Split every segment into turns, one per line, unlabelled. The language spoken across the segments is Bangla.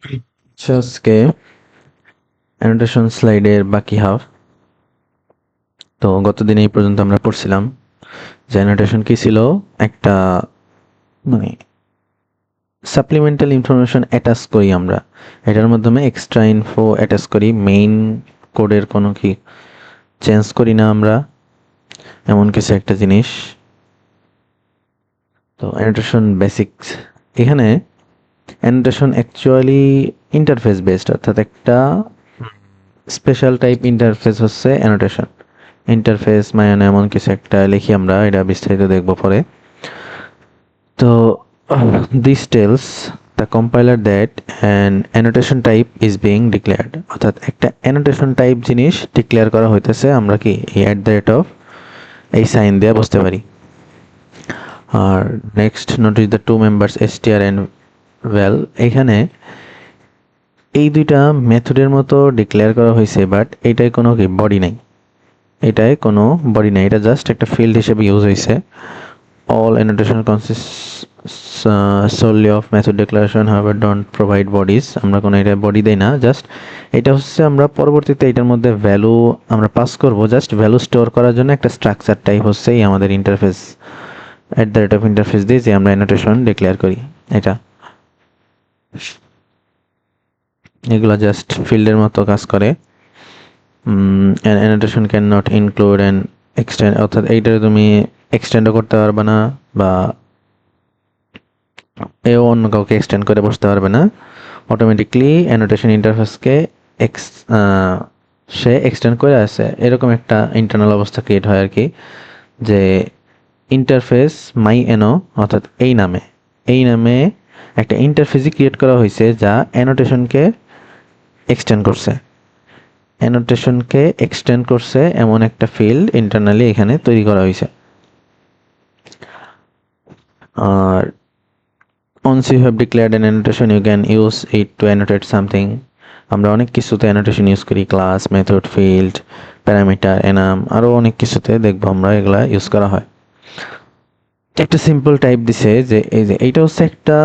আজকে অ্যানোটেশন স্লাইডের বাকি হাফ। তো গতদিন এই পর্যন্ত আমরা পড়ছিলাম যে অ্যানোটেশন কি ছিল, একটা মানে সাপ্লিমেন্টাল ইনফরমেশন অ্যাটাচ করি আমরা, এটার মাধ্যমে এক্সট্রা ইনফো অ্যাটাচ করি, মেইন কোডের কোনো কি চেঞ্জ করি না আমরা, এমন কিছু একটা জিনিস। তো অ্যানোটেশন বেসিক্স, এখানে অ্যানোটেশন অ্যাকচুয়ালি ইন্টারফেস বেসড, অর্থাৎ একটা স্পেশাল টাইপ ইন্টারফেস হচ্ছে অ্যানোটেশন। ইন্টারফেস মানে এমন কিছু একটা লিখি আমরা, এটা বিস্তারিত দেখব পরে। তো this tells the compiler that an annotation type is being declared, অর্থাৎ একটা annotation type জিনিস ডিক্লেয়ার করা হইতেছে। আমরা কি এই @ এই সাইন দিয়ে বুঝতে পারি। আর next notice the two members str and val, এখানে এই দুইটা মেথডের মতো ডিক্লেয়ার করা হয়েছে, বাট এটাই কোনো কি বডি নাই, এটাই কোনো বডি নাই, এটা জাস্ট একটা ফিল্ড হিসেবে ইউজ হয়েছে। All annotation consists solely of method declaration, however don't provide bodies, আমরা কোনো এটা বডি দেই না, জাস্ট এটা হচ্ছে আমরা পরবর্তীতে এটার মধ্যে ভ্যালু আমরা পাস করব, জাস্ট ভ্যালু স্টোর করার জন্য একটা স্ট্রাকচার টাইপ হচ্ছে এই আমাদের ইন্টারফেস। @ইন্টারফেস দিয়ে যে আমরা অ্যানোটেশন ডিক্লেয়ার করি, এটা এগুলা জাস্ট ফিল্ডের মতো কাজ করে। an annotation cannot include and extend, অর্থাৎ এইটা তুমি এক্সটেন্ডও করতে পারবে না, বা এও অন্য কাউকে এক্সটেন্ড করে বসতে পারবে না। অটোমেটিকলি অ্যানোটেশন ইন্টারফেসকে সে এক্সটেন্ড করে আসে, এরকম একটা ইন্টারনাল অবস্থা ক্রিয়েট হয় আর কি, যে ইন্টারফেস মাই এনো, অর্থাৎ এই নামে একটা ইন্টারফেসই ক্রিয়েট করা হয়েছে যা অ্যানোটেশনকে এক্সটেন্ড করছে, এমন একটা ফিল্ড ইন্টারনালি এখানে তৈরি করা হয়েছে। আর once you have declared an annotation you can use it to annotate something, আমরা অনেক কিছুতে অ্যানোটেশন ইউজ করি, class, method, field, parameter, Enam, আরও অনেক কিছুতে দেখবো আমরা এগুলা ইউজ করা হয়। একটা সিম্পল টাইপ দিছে যে এই যে এইটা হচ্ছে একটা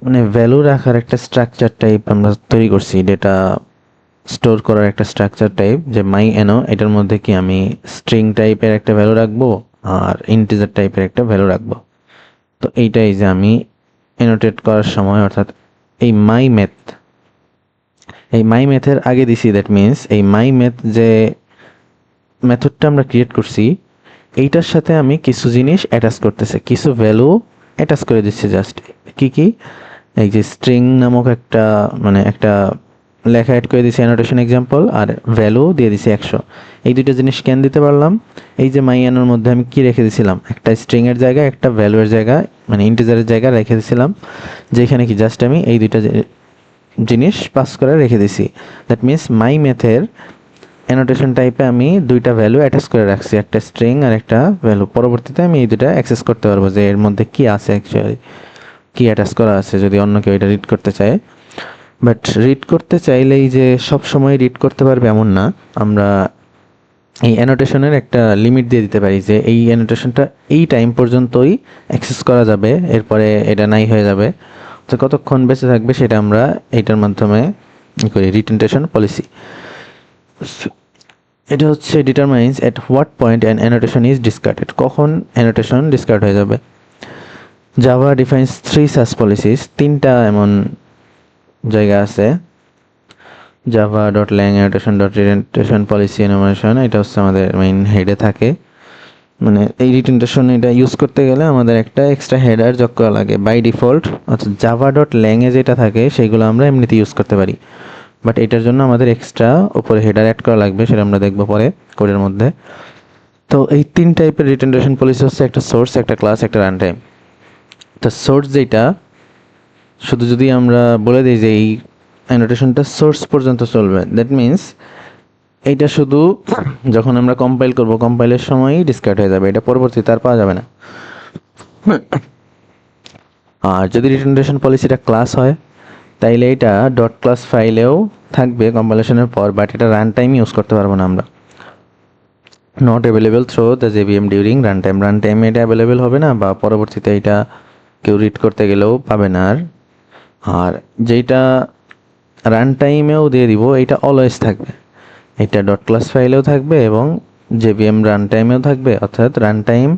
মানে ভ্যালু রাখার একটা স্ট্রাকচার টাইপ আমরা তৈরি করছি, ডেটা স্টোর করার একটা স্ট্রাকচার টাইপ, যে মাই এনো, এটার মধ্যে কি আমি স্ট্রিং টাইপের একটা ভ্যালু রাখবো আর ইন্টিজার টাইপের একটা ভ্যালু রাখবো। তো এইটাই যে আমি অ্যানোটেট করার সময়, অর্থাৎ এই মাই ম্যাথের আগে দিছি, দ্যাট মিনস এই মাই ম্যাথ যে মেথডটা আমরা ক্রিয়েট করছি এইটার সাথে আমি কিছু জিনিস অ্যাটাচ করতেছে, কিছু ভ্যালু অ্যাটাচ করে দিচ্ছি। জাস্ট কি এই যে স্ট্রিং নামক একটা একটা লেখা অ্যাড করে দিছি, অ্যানোটেশন এক্সাম্পল, আর ভ্যালু দিয়ে দিছি 100। এই দুইটা জিনিস কেন দিতে পারলাম, এই যে মাই এনোর মধ্যে আমি কি রেখে দিছিলাম, একটা স্ট্রিং এর জায়গায় একটা ভ্যালুয়ের জায়গায় ইন্টিজারের জায়গায় রেখে দিছিলাম, যেখানে কি জাস্ট আমি এই দুইটা জিনিস পাস করে রেখে দিছি। দ্যাট মিনস মাই ম্যাথের অ্যানোটেশন টাইপে আমি দুইটা ভ্যালু অ্যাটাচ করে রাখছি, একটা স্ট্রিং আর একটা ভ্যালু। পরবর্তীতে আমি এই দুইটা অ্যাক্সেস করতে পারবো যে এর মধ্যে কি আছে, অ্যাকচুয়ালি কি অ্যাটাচ করা আছে, যদি অন্য কেউ এটা রিড করতে চায়। বাট রিড করতে চাইলেই যে সব সময় রিড করতে পারবে এমন না, আমরা এই অ্যানোটেশনের একটা লিমিট দিয়ে দিতে পারি যে এই অ্যানোটেশনটা এই টাইম পর্যন্তই অ্যাক্সেস করা যাবে, এরপরে এটা নাই হয়ে যাবে। তো কতক্ষণ বেঁচে থাকবে সেটা আমরা এইটার মাধ্যমে করি, রিটেনটেশন পলিসি। এটা হচ্ছে determines at what point an annotation is discarded, কখন অ্যানোটেশন ডিসকার্ড হয়ে যাবে। জাভা ডিফাইন্স 3 such policies, তিনটা এমন জায়গা আছে। java.lang annotation policy enumeration, এটা হচ্ছে আমাদের মেইন হেডে থাকে, এই রিটেনটেশন এটা ইউজ করতে গেলে আমাদের একটা এক্সট্রা হেডার যোগ করা লাগে বাই ডিফল্ট, অর্থাৎ java.lang এ যেটা থাকে সেগুলো আমরা এমনিতে ইউজ করতে পারি, বাট এটার জন্য আমাদের এক্সট্রা উপরে হেডার অ্যাড করা লাগবে, সেটা আমরা দেখবো পরে কোডের মধ্যে। তো এই 3 টাইপের রিটেনটেশন পলিসি হচ্ছে একটা সোর্স, একটা ক্লাস, একটা রান টাইম। তো সোর্স যেটা, শুধু যদি আমরা বলে দিই যে এই অ্যানোটেশনটা সোর্স পর্যন্ত চলবে, দ্যাট মিনস এইটা শুধু যখন আমরা কম্পাইল করব, কম্পাইলের সময়ই ডিসকার্ড হয়ে যাবে, এটা পরবর্তীতে আর পাওয়া যাবে না। আর যদি রিটেনটেশন পলিসিটা ক্লাস হয় তাইলে এটা ডট ক্লাস ফাইলেও থাকবে কম্পাইলেশনের পর, বাট এটা রান টাইম ইউজ করতে পারবো না আমরা। Not available through the JVM during run টাইমে এটা অ্যাভেলেবেল হবে না, বা পরবর্তীতে এটা কেউ রিড করতে গেলেও পাবে না। আর যেটা রান টাইমেও দিয়ে দিব, এটা অলওয়েজ থাকবে, এটা ডট ক্লাস ফাইলেও থাকবে এবং জেভিএম রান টাইমেও থাকবে, অর্থাৎ run time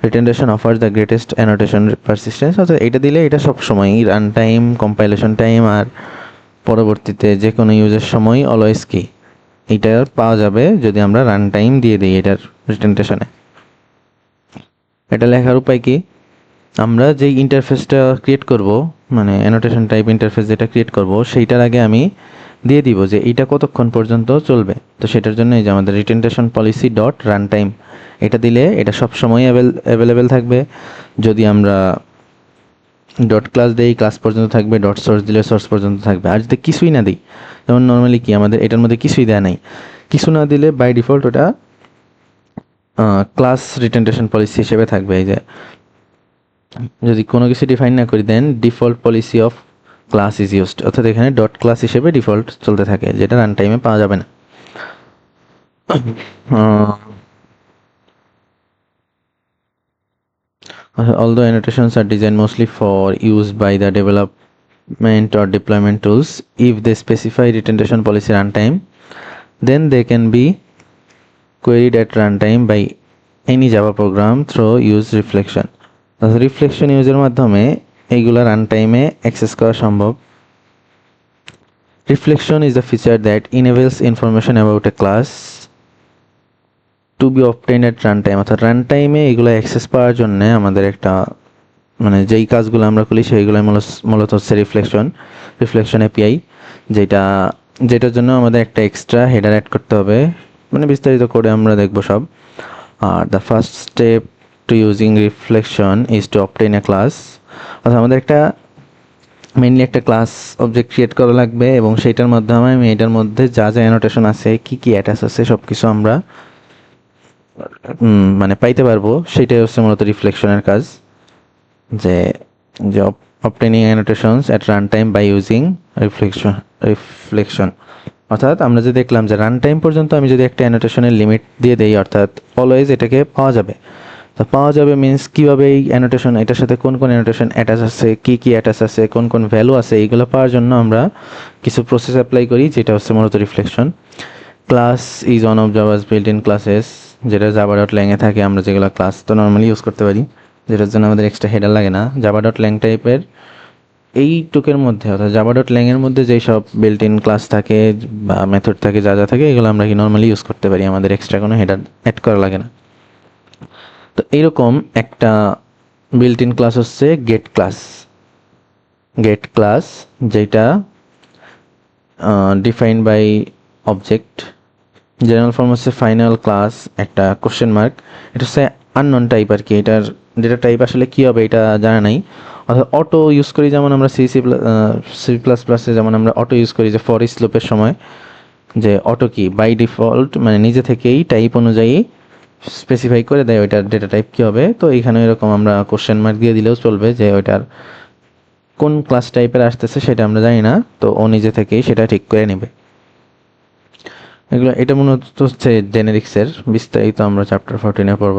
retention offers the greatest annotation persistence, অর্থাৎ এটা দিলে এটা সবসময়ই রান টাইম, কম্পাইলেশন টাইম আর পরবর্তীতে যে কোনো ইউজের সময় অলওয়েজ কি এটা পাওয়া যাবে যদি আমরা রান টাইম দিয়ে দিই এটার রিটেনডেশনে। এটা লেখার উপায় কি, আমরা যেই ইন্টারফেসটা ক্রিয়েট করব, মানে অ্যানোটেশন টাইপ ইন্টারফেস যেটা ক্রিয়েট করব, সেইটার আগে আমি দিয়ে দিব যে এইটা কতক্ষণ পর্যন্ত চলবে। তো সেটার জন্য এই যে আমাদের রিটেনডেশন পলিসি ডট রান টাইম, এটা দিলে এটা সবসময় অ্যাভেলেবেল থাকবে। যদি আমরা ডট ক্লাস দেই ক্লাস পর্যন্ত থাকবে, ডট সোর্স দিলে সোর্স পর্যন্ত থাকবে। আর যদি কিছুই না দিই, যেমন নর্মালি কি আমাদের এটার মধ্যে কিছুই দেয়া নাই, কিছু না দিলে বাই ডিফল্ট ওটা ক্লাস রিটেনডেশন পলিসি হিসেবে থাকবে। এই যে যদি কোনো কিছু ডিফাইন না করি then default policy of class is used, অর্থাৎ এখানে ডট ক্লাস হিসেবে ডিফল্ট চলতে থাকে, যেটা রান টাইমে পাওয়া যাবে না। Although annotations are designed mostly for use by the development or deployment tools, if they specify retention policy runtime, then they can be queried at runtime by any Java program through use reflection. Reflection ইউজের মাধ্যমে এইগুলা রান টাইমে অ্যাক্সেস করা সম্ভব। Reflection is the feature that enables information about a class to be obtain at run time, অর্থাৎ রান টাইমে এগুলো অ্যাক্সেস পাওয়ার জন্য আমাদের একটা মানে যেই কাজগুলো আমরা করি সেইগুলো মূলত হচ্ছে রিফ্লেকশন এপিআই, যেটার জন্য আমাদের একটা এক্সট্রা হেডার অ্যাড করতে হবে, মানে বিস্তারিত করে আমরা দেখবো সব। Are the first step two using reflection is two obtain A class, অর্থাৎ আমাদের একটা মেইনলি একটা ক্লাস অবজেক্ট ক্রিয়েট করা লাগবে এবং সেইটার মাধ্যমে আমি এটার মধ্যে যা যা অ্যানোটেশন আছে, কি কি অ্যাটাচ আছে সব কিছু আমরা মানে পাইতে পারবো। সেটাই হচ্ছে মূলত রিফ্লেকশনের কাজ, যে যে obtaining annotations at run time by using reflection. অর্থাৎ আমরা যে দেখলাম যে রান টাইম পর্যন্ত আমি যদি একটা অ্যানোটেশনের লিমিট দিয়ে দেই, অর্থাৎ অলওয়েজ এটাকে পাওয়া যাবে। তো পাওয়া যাবে মিন্স কীভাবে এই অ্যানোটেশন, এটার সাথে কোন কোন অ্যানোটেশন অ্যাটাচ আছে, কি কি অ্যাটাচ আছে, কোন কোন ভ্যালু আছে, এইগুলো পাওয়ার জন্য আমরা কিছু প্রসেস অ্যাপ্লাই করি, যেটা হচ্ছে মূলত reflection. Class is one of Java's built in classes, যেটা জাভা ডট ল্যাংয়ে থাকে, আমরা যেগুলো ক্লাস তো নর্মালি ইউজ করতে পারি, যেটার জন্য আমাদের এক্সট্রা হেডার লাগে না। জাভা ডট ল্যাং টাইপের এই টুকের মধ্যে, অর্থাৎ জাভা ডট ল্যাংয়ের মধ্যে যেই সব বিল্ট ইন ক্লাস থাকে বা মেথড থাকে, যা যা থাকে, এগুলো আমরা কি নর্মালি ইউজ করতে পারি, আমাদের এক্সট্রা কোনো হেডার অ্যাড করা লাগে না। তো এইরকম একটা বিল্ট ইন ক্লাস হচ্ছে গেট ক্লাস, যেটা define by object. General form হচ্ছে ফাইনাল ক্লাস একটা কোশ্চেন মার্ক, এটা হচ্ছে আননোন টাইপ আর কি, এটার যেটা টাইপ আসলে কী হবে এটা জানা নাই। অর্থাৎ অটো ইউজ করি, যেমন আমরা সি প্লাস প্লাসে যেমন আমরা অটো ইউজ করি যে ফর ইচ লুপের সময়, যে অটো কি বাই ডিফল্ট মানে নিজে থেকেই টাইপ অনুযায়ী স্পেসিফাই করে দেয় ওইটার ডেটা টাইপ কী হবে। তো এখানে এরকম আমরা কোশ্চেন মার্ক দিয়ে দিলেও চলবে, যে ওইটার কোন ক্লাস টাইপের আসতেছে সেটা আমরা জানি না, তো ও নিজে থেকেই সেটা ঠিক করে নেবে। এগুলো এটা মূলত হচ্ছে জেনেরিক্সের, বিস্তারিত আমরা চ্যাপ্টার 14-এ পড়ব।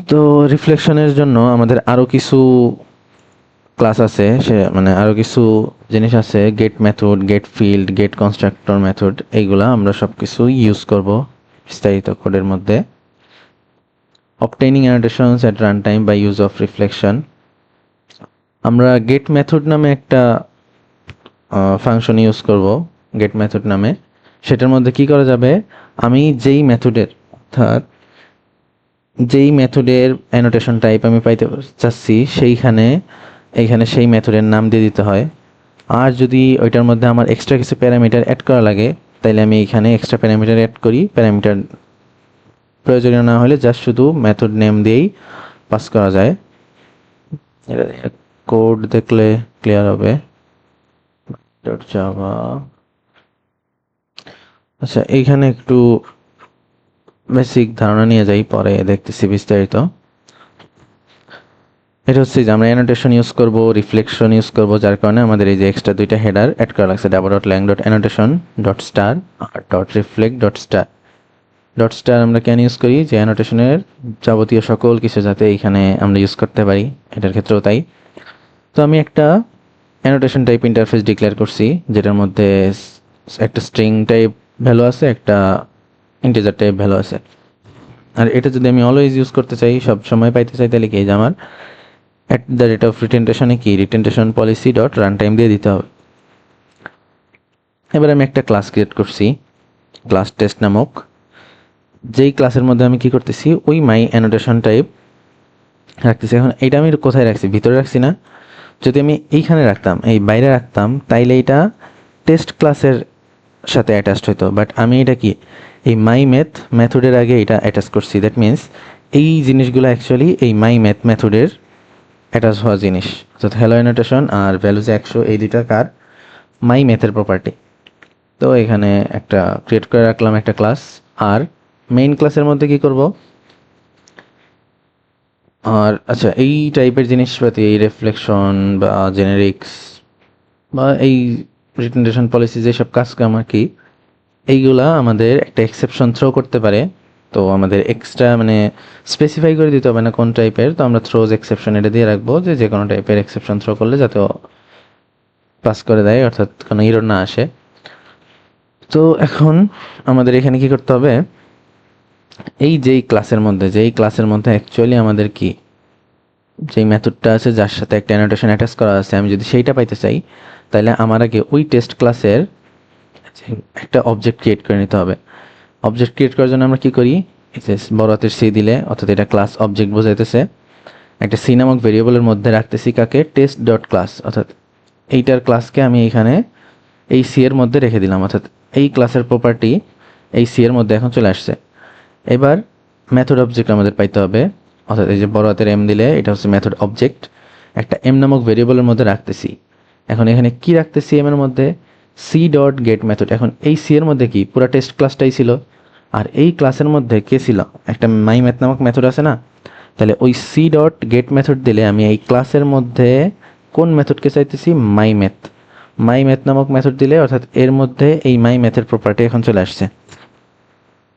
তো রিফ্লেকশনের জন্য আমাদের আরও কিছু ক্লাস আছে, সে মানে আরও কিছু জিনিস আছে, get method, get field, get constructor method, এইগুলা আমরা সব কিছু ইউজ করব বিস্তারিত কোডের মধ্যে। Obtaining annotations at run time by use of reflection, আমরা গেট মেথড নামে একটা ফাংশন ইউজ করব, গেট মেথড নামে। সেটার মধ্যে কি করা যাবে, আমি যেই মেথডের, অর্থাৎ যেই মেথডের অ্যানোটেশন টাইপ আমি পাইতে চাচ্ছি এইখানে সেই মেথডের নাম দিয়ে দিতে হয়। আর যদি ওইটার মধ্যে আমার এক্সট্রা কিছু প্যারামিটার অ্যাড করা লাগে, তাইলে আমি এখানে এক্সট্রা প্যারামিটার অ্যাড করি। প্যারামিটার প্রয়োজনীয় না হলে জাস্ট শুধু মেথড নেম দিয়েই পাস করা যায়। এটা কোড দেখলে ক্লিয়ার হবে। জাভা, আচ্ছা এইখানে একটু বেসিক ধারণা নিয়ে যাই, পরে দেখতেছি বিস্তারিত। এটা হচ্ছে যে আমরা অ্যানোটেশন ইউজ করব, রিফ্লেকশন ইউজ করব, যার কারণে আমাদের এই যে এক্সট্রা দুইটা হেডার অ্যাড করা লাগছে, Java dot lang dot annotation dot star আর dot reflect dot star. Dot star আমরা কেন ইউজ করি, যে অ্যানোটেশনের যাবতীয় সকল কিছু যাতে এইখানে আমরা ইউজ করতে পারি, এটার ক্ষেত্রেও তাই। তো আমি একটা অ্যানোটেশন টাইপ ইন্টারফেস ডিক্লেয়ার করছি, যেটার মধ্যে একটা স্ট্রিং টাইপ ভ্যালু আছে, একটা ইন্টিজার টাইপ ভ্যালু আছে। আর এটা যদি আমি অলওয়েজ ইউজ করতে চাই, সব সময় পাইতে চাই, তাহলে কি যে আমার @retention কি রিটেনটেশন পলিসি ডট রান টাইম দিয়ে দিতে হবে। এবার আমি একটা ক্লাস ক্রিয়েট করছি, ক্লাস টেস্ট নামক, যেই ক্লাসের মধ্যে আমি কি করতেছি, ওই মাই অ্যানোটেশন টাইপ রাখতেছি। এখন এইটা আমি কোথায় রাখছি, ভিতরে রাখছি না। যদি আমি এইখানে রাখতাম, এই বাইরে রাখতাম, তাইলে এটা টেস্ট ক্লাসের সাথে অ্যাটাচড হতো। বাট আমি এটা কি এই মাই ম্যাথ মেথডের আগে এটা অ্যাটাচ করছি। দ্যাট মিনস এই জিনিসগুলো অ্যাকচুয়ালি এই মাই ম্যাথ মেথডের অ্যাটাচ হওয়া জিনিস। অর্থাৎ হ্যালো অ্যানোটেশন আর ভ্যালুজ 100 এই দুইটা কার মাই ম্যাথের প্রপার্টি। তো এখানে একটা ক্রিয়েট করে রাখলাম একটা ক্লাস। আর মেইন ক্লাসের মধ্যে কি করব, আর আচ্ছা এই টাইপের জিনিসপাতি, এই রেফ্লেকশন বা জেনেরিক্স বা এই রিটেনটেশন পলিসি যেসব কাজকাম আর কি, এইগুলা আমাদের একটা এক্সেপশন থ্রো করতে পারে। তো আমাদের এক্সট্রা মানে স্পেসিফাই করে দিতে হবে না কোন টাইপের। তো আমরা থ্রোজ এক্সেপশন এটা দিয়ে রাখবো, যে যে কোনো টাইপের এক্সেপশন থ্রো করলে যাতে পাস করে দেয়, অর্থাৎ কোনো এরর না আসে। তো এখন আমাদের এখানে কি করতে হবে, এই যেই ক্লাসের মধ্যে অ্যাকচুয়ালি আমাদের কি যেই মেথডটা আছে, যার সাথে একটা অ্যানোটেশন অ্যাটাচ করা আছে, আমি যদি সেইটা পাইতে চাই, তাহলে আমার আগে ওই টেস্ট ক্লাসের একটা অবজেক্ট ক্রিয়েট করে নিতে হবে। অবজেক্ট ক্রিয়েট করার জন্য আমরা কি করি, বড় হাতের সি দিলে, অর্থাৎ এটা ক্লাস অবজেক্ট বোঝাইতেছে। একটা সি নামক ভেরিয়েবলের মধ্যে রাখতেছি কাকে, টেস্ট ডট ক্লাস, অর্থাৎ এইটার ক্লাসকে আমি এখানে এই সি এর মধ্যে রেখে দিলাম। অর্থাৎ এই ক্লাসের প্রপার্টি এই সি এর মধ্যে এখন চলে আসছে। এবার মেথড অবজেক্ট আমাদের পাইতে হবে, অর্থাৎ এই যে বড় হাতের এম দিলে এটা হচ্ছে মেথড অবজেক্ট, একটা এম নামক ভেরিয়েবলের মধ্যে রাখতেছি। এখন এখানে কি রাখতেছি, এম এর মধ্যে সি ডট গেট মেথড। এখন এই সি এর মধ্যে কি পুরো টেস্ট ক্লাসটাই ছিল, আর এই ক্লাসের মধ্যে কে ছিল, একটা মাই ম্যাথ নামক মেথড আছে না। তাহলে ওই সি ডট গেট মেথড দিলে আমি এই ক্লাসের মধ্যে কোন মেথডকে চাইতেছি, মাই ম্যাথ। মাই ম্যাথ নামক মেথড দিলে, অর্থাৎ এর মধ্যে এই মাই ম্যাথের প্রপার্টি এখন চলে আসছে।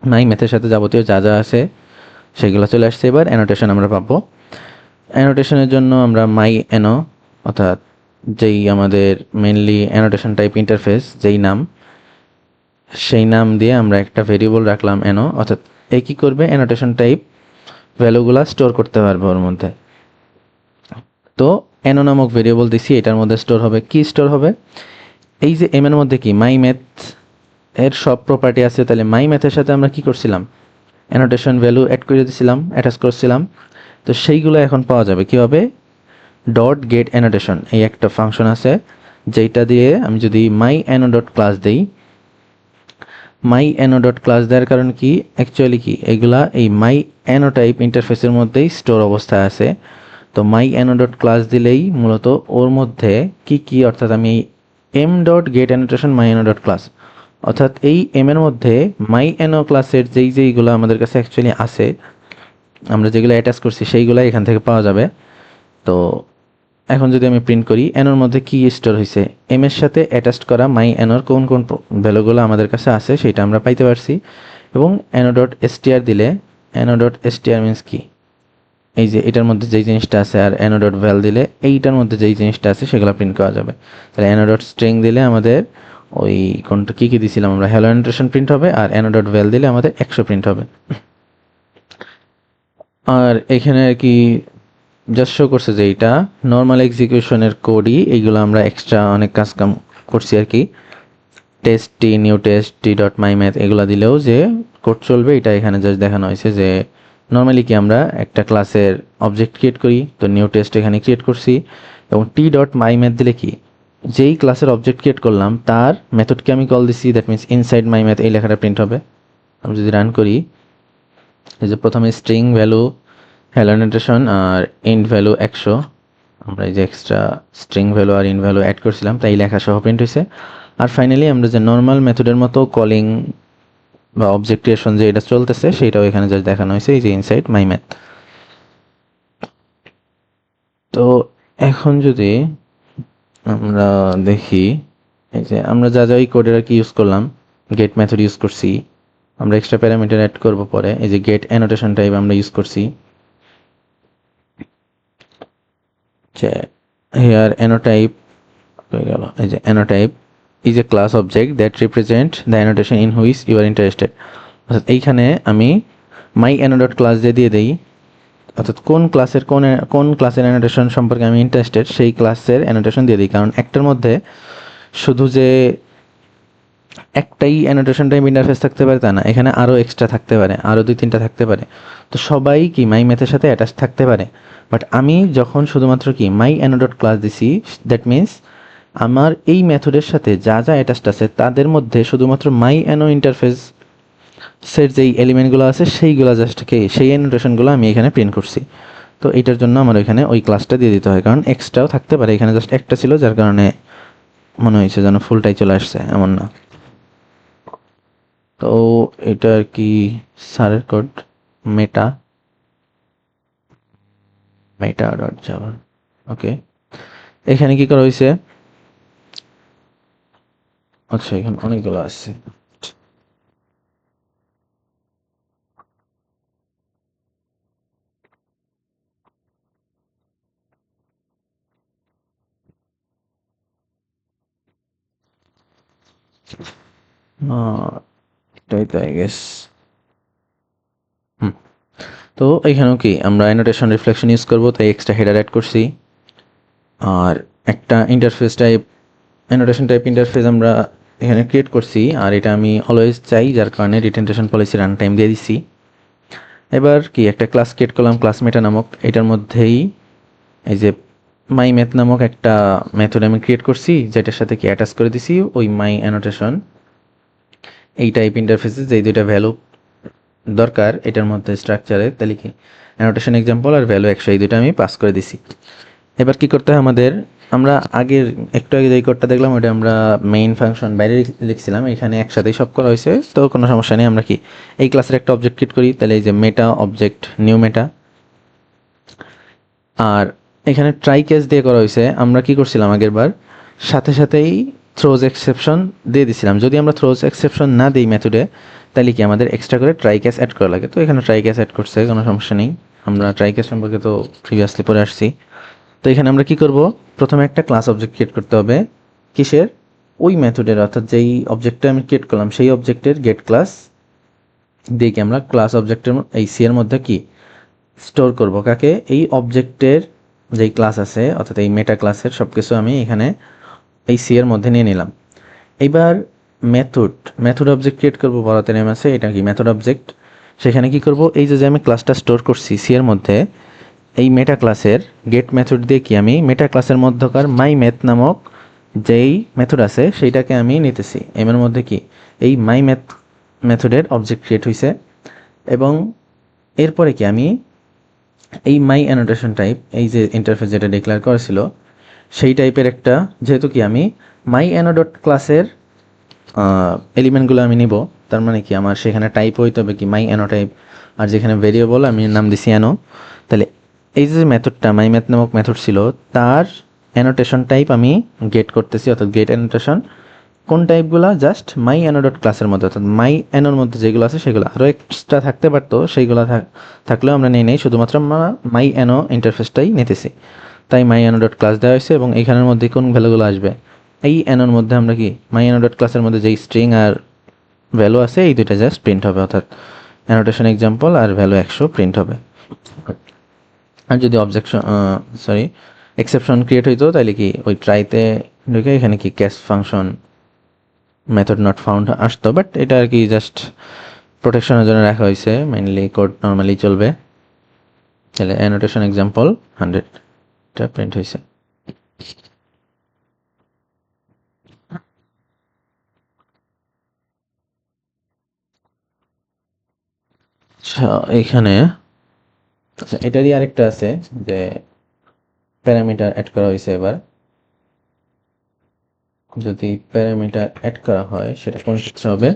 মাই ম্যাথের সাথে যাবতীয় যা যা আছে সেগুলো চলে আসছে। এবার অ্যানোটেশন আমরা পাবো। অ্যানোটেশনের জন্য আমরা মাই অ্যানো, অর্থাৎ যেই আমাদের মেনলি অ্যানোটেশন টাইপ ইন্টারফেস যেই নাম, সেই নাম দিয়ে আমরা একটা ভেরিয়েবল রাখলাম অ্যানো। অর্থাৎ এ কি করবে, অ্যানোটেশন টাইপ ভ্যালুগুলা স্টোর করতে পারবে ওর মধ্যে। তো অ্যানো নামক ভেরিয়েবল দিছি, এটার মধ্যে স্টোর হবে, কি স্টোর হবে, এই যে এম এর মধ্যে কি মাই ম্যাথ এর সব প্রপার্টি আছে। তাহলে মাই ম্যাথের সাথে আমরা কি করছিলাম, অ্যানোটেশন ভ্যালু অ্যাড করে দিয়েছিলাম, অ্যাটাচ করছিলাম। তো সেইগুলো এখন পাওয়া যাবে কীভাবে, ডট গেট অ্যানোটেশন এই একটা ফাংশন আছে, যেটা দিয়ে আমি যদি মাই অ্যানো ডট ক্লাস দিই, মাই অ্যানো ডট ক্লাস দেওয়ার কারণ কি, অ্যাকচুয়ালি কি এগুলা এই মাই অ্যানো টাইপ ইন্টারফেসের মধ্যেই স্টোর অবস্থায় আছে। তো মাই অ্যানো ডট ক্লাস দিলেই মূলত ওর মধ্যে কি কি, অর্থাৎ আমি M dot get annotation my অ্যানো dot class, অর্থাৎ এই এম এর মধ্যে মাই অ্যানো ক্লাসের যেইগুলো আমাদের কাছে অ্যাকচুয়ালি আছে, আমরা যেগুলো অ্যাটাচ করছি সেইগুলো এখান থেকে পাওয়া যাবে। তো এখন যদি আমি প্রিন্ট করি, অ্যানোর মধ্যে কি স্টোর হয়েছে, এম এর সাথে অ্যাটাচড করা মাই অ্যানোর কোন কোন ভ্যালুগুলো আমাদের কাছে আছে সেটা আমরা পাইতে পারছি। এবং অ্যানো ডট এসটিআর দিলে, অ্যানো ডট এসটিআর মিনস কি, এই যে এটার মধ্যে যেই জিনিসটা আছে, আর অ্যানো ডট ভ্যাল দিলে এইটার মধ্যে যেই জিনিসটা আছে সেগুলো প্রিন্ট করা যাবে। তাহলে অ্যানো ডট স্ট্রিং দিলে আমাদের ওই কোনটা কী কী দিছিলাম আমরা, হ্যালো অ্যানোটেশন প্রিন্ট হবে, আর অ্যানো ডট ভ্যাল দিলে আমাদের 100 প্রিন্ট হবে। আর এখানে আর কি জাস্ট শো করছে যে এইটা নর্মাল এক্সিকিউশনের কোডই, এইগুলো আমরা এক্সট্রা অনেক কাজ কাম করছি আর কি। টেস্ট টি, নিউ টেস্ট টি ডট মাই ম্যাথ এগুলো দিলেও যে কোড চলবে, এটা এখানে জাস্ট দেখানো হয়েছে যে নর্মালি কি আমরা একটা ক্লাসের অবজেক্ট ক্রিয়েট করি, তো নিউ টেস্ট এখানে ক্রিয়েট করছি, এবং টি ডট মাই ম্যাথ দিলে কি যেই ক্লাসের অবজেক্ট ক্রিয়েট করলাম তার মেথডকে আমি কল দিছি, that means inside my math এই লেখাটা প্রিন্ট হবে। আমি যদি রান করি, এই যে প্রথমে স্ট্রিং ভ্যালু হ্যালো অ্যানোটেশন আর ইন্ট ভ্যালু 100, আমরা এই যে এক্সট্রা স্ট্রিং ভ্যালু আর ইন্ট ভ্যালু অ্যাড করছিলাম, তাই লেখা সহ প্রিন্ট হয়েছে। আর ফাইনালি আমরা যে নর্মাল মেথডের মতো কলিং বা অবজেক্ট ক্রিয়েশন যে এটা চলতেছে সেটাও এখানে জাস্ট দেখানো হয়েছে, এই যে ইনসাইড মাই ম্যাথ। তো এখন যদি আমরা দেখি, এই যে আমরা যা যা এই কোডের আর কি ইউজ করলাম, গেট মেথড ইউজ করছি, আমরা এক্সট্রা প্যারামিটার অ্যাড করব পরে, এই যে গেট অ্যানোটেশন টাইপ আমরা ইউজ করছি, যে হেয়ার অ্যানো টাইপ হয়ে গেল। এই যে anno type is a class object that represent the annotation in which you are interested. অর্থাৎ এইখানে আমি মাই অ্যানোডট ক্লাস দিয়ে দিই, অর্থাৎ কোন ক্লাসের অ্যানোটেশন সম্পর্কে আমি ইন্টারেস্টেড সেই ক্লাসের অ্যানোটেশন দিয়ে দিই। কারণ একটার মধ্যে শুধু যে একটাই অ্যানোটেশন টাইপ ইন্টারফেস থাকতে পারে তা না, এখানে আরও এক্সট্রা থাকতে পারে, আরও 2-3টা থাকতে পারে। তো সবাই কি মাই ম্যাথের সাথে অ্যাটাচ থাকতে পারে, বাট আমি যখন শুধুমাত্র কি মাই অ্যানোডট ক্লাস দিছি, দ্যাট মিনস আমার এই মেথডের সাথে যা যা অ্যাটাচড আছে তাদের মধ্যে শুধুমাত্র মাই অ্যানো ইন্টারফেস সেট যেই এলিমেন্টগুলো আছে সেইগুলো জাস্ট কি সেই অ্যানোটেশনগুলো আমি এখানে প্রিন্ট করছি। তো এইটার জন্য আমার ওইখানে ওই ক্লাসটা দিয়ে দিতে হয়, কারণ এক্সট্রাও থাকতে পারে, এখানে জাস্ট একটা ছিল যার কারণে মনে হয়েছে যেন ফুলটাই চলে আসছে, এমন না। তো এটা আর কি স্যারের কোড মেটা মেটা ডট জাভা। ওকে, এখানে কি করা হয়েছে? আচ্ছা, এখানে অনেকগুলো আছে। এটাই তো আই গেস। তো এখানেও কি আমরা অ্যানোটেশন রিফ্লেকশন ইউজ করবো, তাই এক্সট্রা হেডার অ্যাড করছি। আর একটা interface type annotation type interface আমরা এখানে ক্রিয়েট করছি, আর এটা আমি অলওয়েজ চাই, যার কারণে রিটেনটেশন পলিসি রান টাইম দিয়ে দিচ্ছি। এবার কি একটা ক্লাস ক্রিয়েট করলাম ক্লাস মেটা নামক, এটার মধ্যেই এই যে মাই ম্যাথ নামক একটা মেথড আমি ক্রিয়েট করছি, যেটার সাথে কি অ্যাটাচ করে দিছি ওই মাই অ্যানোটেশন এই টাইপ ইন্টারফেসে যেই দুইটা ভ্যালু দরকার এটার মধ্যে স্ট্রাকচারে, তাহলে কি অ্যানোটেশন এক্সাম্পল আর ভ্যালু 100 এই দুটো আমি পাস করে দিছি। এবার কি করতে হয় আমাদের, আমরা আগের একটু আগে যেই কোডটা দেখলাম ওটা আমরা মেইন ফাংশন বাইরে লিখছিলাম, এখানে একসাথেই সব করা হয়েছে, তো কোনো সমস্যা নেই। আমরা কি এই ক্লাসের একটা অবজেক্ট ক্রিয়েট করি, তাহলে এই যে মেটা অবজেক্ট নিউ মেটা, আর এখানে ট্রাই কেস দিয়ে করা হয়েছে। আমরা কি করছিলাম আগের বার, সাথে সাথেই থ্রোজ এক্সেপশন দিয়ে দিছিলাম। যদি আমরা থ্রোজ এক্সেপশন না দিই মেথডে, তাহলে কি আমাদের এক্সট্রা করে ট্রাই কেস অ্যাড করা লাগে। তো এখানে ট্রাই কেস অ্যাড করছে, কোনো সমস্যা নেই, আমরা ট্রাই কেস সম্পর্কে তো প্রিভিয়াসলি পড়ে আসছি। তো এখানে আমরা কি করব, প্রথমে একটা ক্লাস অবজেক্ট ক্রিয়েট করতে হবে, কিসের, ওই মেথডের, অর্থাৎ যেই অবজেক্টটা আমি ক্রিয়েট করলাম সেই অবজেক্টের গেট ক্লাস দিয়ে কি আমরা ক্লাস অবজেক্টের এই সি এর মধ্যে কি স্টোর করব, কাকে, এই অবজেক্টের যেই ক্লাস আছে, অর্থাৎ এই মেটা ক্লাসের সব কিছু আমি এখানে এই সি এর মধ্যে নিয়ে নিলাম। এবার মেথড অবজেক্ট ক্রিয়েট করবো, বড়তে নেম আছে, এটা কি মেথড অবজেক্ট। সেখানে কি করব, এই যে আমি ক্লাসটা স্টোর করছি সি এর মধ্যে, এই মেটা ক্লাসের গেট মেথড দিয়ে কি আমি মেটা ক্লাসের মধ্যকার মাই ম্যাথ নামক যেই মেথড আছে সেইটাকে আমি নিতেছি। এর মধ্যে কি এই মাই ম্যাথ মেথডের অবজেক্ট ক্রিয়েট হয়েছে, এবং এরপরে কি আমি এই মাই অ্যানোটেশন টাইপ এই যে ইন্টারফেস যেটা ডিক্লেয়ার করেছিল সেই টাইপের একটা, যেহেতু কি আমি মাই অ্যানো ডট ক্লাসের এলিমেন্টগুলো আমি নিব, তার মানে কি আমার সেখানে টাইপ হইতে হবে কি মাই অ্যানো টাইপ, আর যেখানে ভেরিয়েবল আমি নাম দিছি অ্যানো। তাহলে এই যে মেথডটা মাই ম্যাথ নামক মেথড ছিল তার অ্যানোটেশন টাইপ আমি গেট করতেছি, অর্থাৎ গেট অ্যানোটেশন কোন টাইপগুলো, জাস্ট মাই অ্যানো ডট ক্লাসের মধ্যে, অর্থাৎ মাই অ্যানোর মধ্যে যেগুলো আছে সেগুলো, আরও এক্সট্রা থাকতে পারতো সেইগুলো থাকলেও আমরা নিয়ে নেই, শুধুমাত্র আমরা মাই অ্যানো ইন্টারফেসটাই নিতেছি। তাই মাই অ্যানো ডট ক্লাস দেওয়া হয়েছে, এবং এইখানের মধ্যে কোন ভ্যালুগুলো আসবে, এই অ্যানোর মধ্যে আমরা কি মাই অ্যানো ডট ক্লাসের মধ্যে যেই স্ট্রিং আর ভ্যালু আছে এই দুইটা জাস্ট প্রিন্ট হবে, অর্থাৎ অ্যানোটেশন এক্সাম্পল আর ভ্যালু 100 প্রিন্ট হবে। আর যদি এক্সেপশন ক্রিয়েট হইতো তাহলে কি ওই ট্রাইতে ঢুকে এখানে কি cash function method not found আসতো, বাট এটা আর কি জাস্ট প্রোটেকশনের জন্য রাখা হয়েছে, মেইনলি কোড নর্মালি চলবে। তাহলে অ্যানোটেশন এক্সাম্পল 100 টা প্রিন্ট হয়েছে। আচ্ছা, এখানে আচ্ছা এটারই আরেকটা আছে যে প্যারামিটার অ্যাড করা হয়েছে। এবার যদি প্যারামিটার অ্যাড করা হয় সেটা কোন ক্ষেত্রে হবে,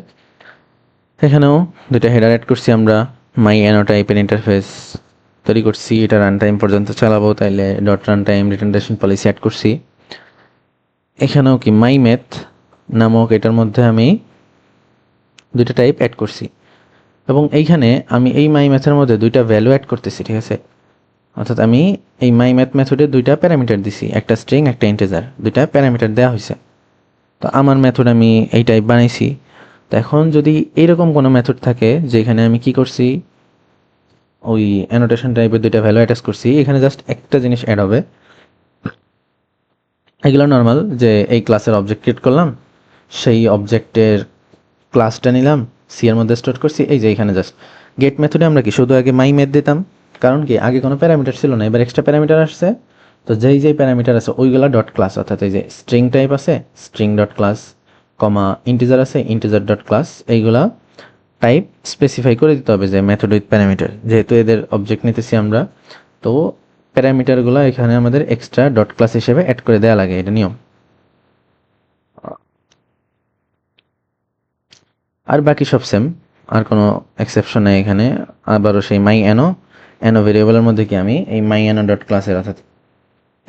এখানেও দুইটা হেডার অ্যাড করছি আমরা, মাই অ্যানো টাইপের ইন্টারফেস তৈরি করছি, এটা রান টাইম পর্যন্ত চালাবো, তাইলে dot run time retention policy add করছি। এখানেও কি মাই ম্যাথ নামক এটার মধ্যে আমি দুইটা টাইপ অ্যাড করছি, এবং এইখানে আমি এই মাই ম্যাথের মধ্যে দুইটা ভ্যালু অ্যাড করতেছি, ঠিক আছে। অর্থাৎ আমি এই মাই ম্যাথ মেথডে দুইটা প্যারামিটার দিছি, একটা স্ট্রিং একটা ইন্টিজার, দুইটা প্যারামিটার দেওয়া হয়েছে। তো আমার মেথড আমি এই টাইপ বানাইছি। তো এখন যদি এইরকম কোনো মেথড থাকে যেখানে আমি কি করছি, ওই অ্যানোটেশন টাইপের দুইটা ভ্যালু অ্যাটাচ করছি, এখানে জাস্ট একটা জিনিস অ্যাড হবে। এগুলো নর্মাল যে এই ক্লাসের অবজেক্ট ক্রিয়েট করলাম, সেই অবজেক্টের ক্লাসটা নিলাম, সি এর মধ্যে স্টোর করছি। এই যে এখানে জাস্ট গেট মেথডে আমরা কি শুধু আগে মাই ম্যাথ দিতাম, কারণ কি আগে কোনো প্যারামিটার ছিল না, এবার এক্সট্রা প্যারামিটার আসছে। তো যেই প্যারামিটার আছে ওইগুলা ডট ক্লাস, অর্থাৎ এই যে স্ট্রিং টাইপ আছে স্ট্রিং ডট ক্লাস, কমা ইন্টিজার আছে ইন্টিজার ডট ক্লাস, এইগুলা টাইপ স্পেসিফাই করে দিতে হবে যে মেথড উইথ প্যারামিটার, যেহেতু এদের অবজেক্ট নিতেছি আমরা। তো প্যারামিটারগুলো এখানে আমাদের এক্সট্রা ডট ক্লাস হিসেবে অ্যাড করে দেওয়া লাগে, এটা নিয়ম। আর বাকি সব সেম, আর কোনো এক্সেপশন নেই এখানে। আবারও সেই মাই অ্যানো, অ্যানো ভেরিয়েবলের মধ্যে কি আমি এই মাই অ্যানো ডট ক্লাসের অর্থাৎ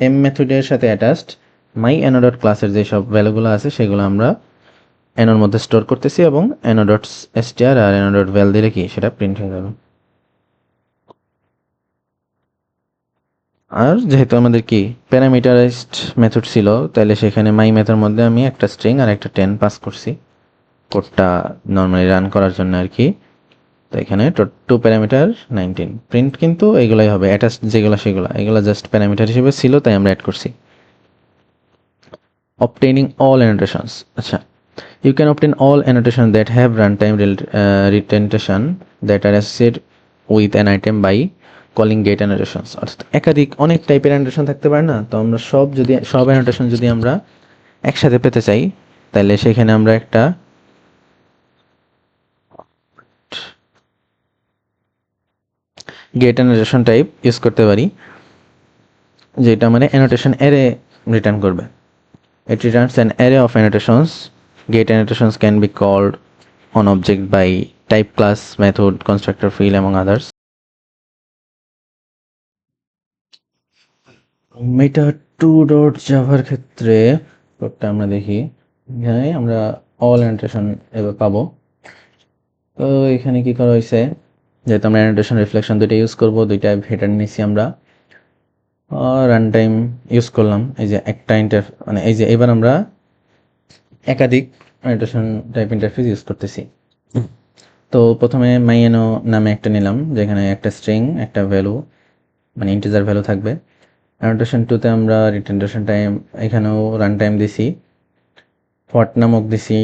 এম মেথডের সাথে অ্যাটাচড মাই অ্যানো ডট ক্লাসের যে সব ভ্যালুগুলো আছে সেগুলো আমরা অ্যানোর মধ্যে স্টোর করতেছি, এবং অ্যানো ডট এসটিআর আর অ্যানো ডট ভ্যাল দিলে কি সেটা প্রিন্ট হয়ে যাবে। আর যেহেতু আমাদের কি প্যারামিটারাইজড মেথড ছিল, তাহলে সেখানে মাই মেথডের মধ্যে আমি একটা স্ট্রিং আর একটা 10 পাস করছি কোডটা নর্মালি রান করার জন্য আর কি। তো এখানে টু প্যারামিটার 19 প্রিন্ট, কিন্তু এগুলাই হবে অ্যাটাচ যেগুলো সেগুলো, এগুলো জাস্ট প্যারামিটার হিসেবে ছিল তাই আমরা অ্যাড করছি। অবটেইনিং অল অ্যানোটেশনস, আচ্ছা, you can obtain all annotations that have runtime retention that are associated with an item by calling get annotations। অর্থাৎ একাধিক অনেক টাইপের অ্যানোটেশন থাকতে পারে না, তো আমরা সব অ্যানোটেশন যদি আমরা একসাথে পেতে চাই, তাহলে সেখানে আমরা একটা গেট অ্যানোটেশন টাইপ ইউজ করতে পারি, যেটা মানে অ্যানোটেশন অ্যারে রিটার্ন করবে। It returns an array of annotations. Get annotations can be called on object by type, class, method, constructor, field, among others. Meta 2.java ক্ষেত্রে কোডটা আমরা দেখি, এখানে আমরা অল অ্যানোটেশন এবার পাবো। তো এখানে কি করা হয়েছে, যেহেতু আমরা অ্যানোটেশন রিফ্লেকশন দুইটা ইউজ করবো, দুইটা হেডার নিয়েছি আমরা, রান টাইম ইউজ করলাম। এই যে একটা মানে এই যে এবার আমরা একাধিক অ্যানোটেশন টাইপ ইন্টারফেস ইউজ করতেছি। তো প্রথমে মাইএনো নামে একটা নিলাম, যেখানে একটা স্ট্রিং একটা ভ্যালু মানে ইন্টিজার ভ্যালু থাকবে। অ্যানোটেশন 2তে আমরা রিটেনটেশন টাইম, এখানেও রান টাইম দিছি, ফট নামক দিছি।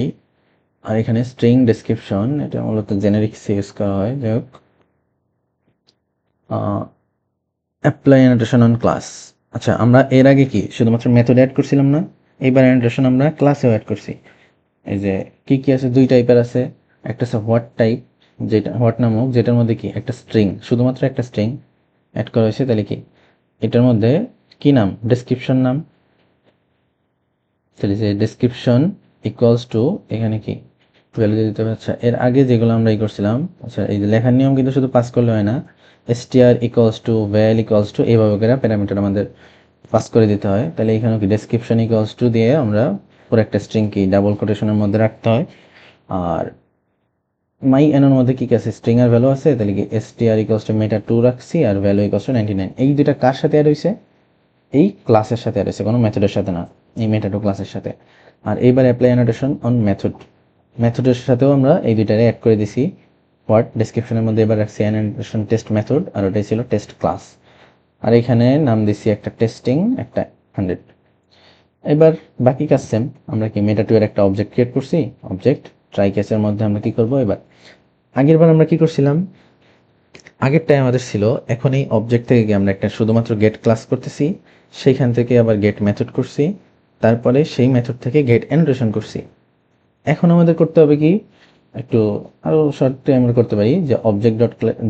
আর এখানে স্ট্রিং ডেসক্রিপশন, এটা মূলত জেনারিক্স ইউজ করা হয়। যাই হোক, অ্যাপ্লাই অ্যানোটেশন অন ক্লাস। আচ্ছা, আমরা এর আগে কি শুধুমাত্র মেথড অ্যাড করছিলাম না, এইবার অ্যানোটেশন আমরা ক্লাসেও অ্যাড করছি। এই যে কি আছে, দুই টাইপের আছে, একটা আছে হোয়াট টাইপ, যেটা হোয়াট নামক, যেটার মধ্যে কি একটা স্ট্রিং, শুধুমাত্র একটা স্ট্রিং অ্যাড করা হয়েছে। তাহলে কি এটার মধ্যে কি নাম, ডেসক্রিপশন নাম। তাহলে যে ডেসক্রিপশন ইকুয়ালস টু এখানে কি ভ্যালু দিয়ে দিতে হবে। আচ্ছা, এর আগে যেগুলো আমরা করছিলাম, আচ্ছা এই যে লেখার নিয়ম কিন্তু শুধু পাস করলে হয় না, str equals to val equals to এইভাবে করে প্যারামিটার আমাদের পাস করে দিতে হয়। তাহলে এখানে কি ডেসক্রিপশন ইকুয়ালস টু দিয়ে আমরা পুরো একটা স্ট্রিং কি ডাবল কোটেশনের মধ্যে রাখতে হয়। আর মাই এনোর মধ্যে কি আছে, স্ট্রিং আর ভ্যালু আছে, তাহলে কি str ইকুয়ালস টু মেটা 2 রাখছি আর ভ্যালু ইকুয়ালস টু 99। এই দুইটা কার সাথে অ্যাড হইছে, এই ক্লাসের সাথে অ্যাড হইছে, কোনো মেথডের সাথে না, এই মেটা 2 ক্লাসের সাথে। আর এইবার অ্যাপ্লাই অ্যানোটেশন অন মেথড, মেথডের সাথেও আমরা এই দুইটারে অ্যাড করে দিছি। হোয়াট ডেসক্রিপশনের মধ্যে এবার রাখছি অ্যানোটেশন টেস্ট মেথড, আর ওটাই ছিল টেস্ট ক্লাস। আর এখানে নাম দিছি একটা টেস্টিং, একটা 100। এবার বাকি কাজ সেম, আমরা কি মেটা 2 এর একটা অবজেক্ট ক্রিয়েট করছি, অবজেক্ট ট্রাই কেসের মধ্যে আমরা কি করব, এবার আগের বার আমরা কি করছিলাম, আগেরটাই আমাদের ছিল, এখন এই অবজেক্ট থেকে আমরা একটা শুধুমাত্র গেট ক্লাস করতেছি, সেইখান থেকে আবার গেট মেথড করছি, তারপরে সেই মেথড থেকে গেট অ্যানোটেশন করছি। এখন আমাদের করতে হবে কি, একটু আরো শর্টে আমরা করতে পারি যে অবজেক্ট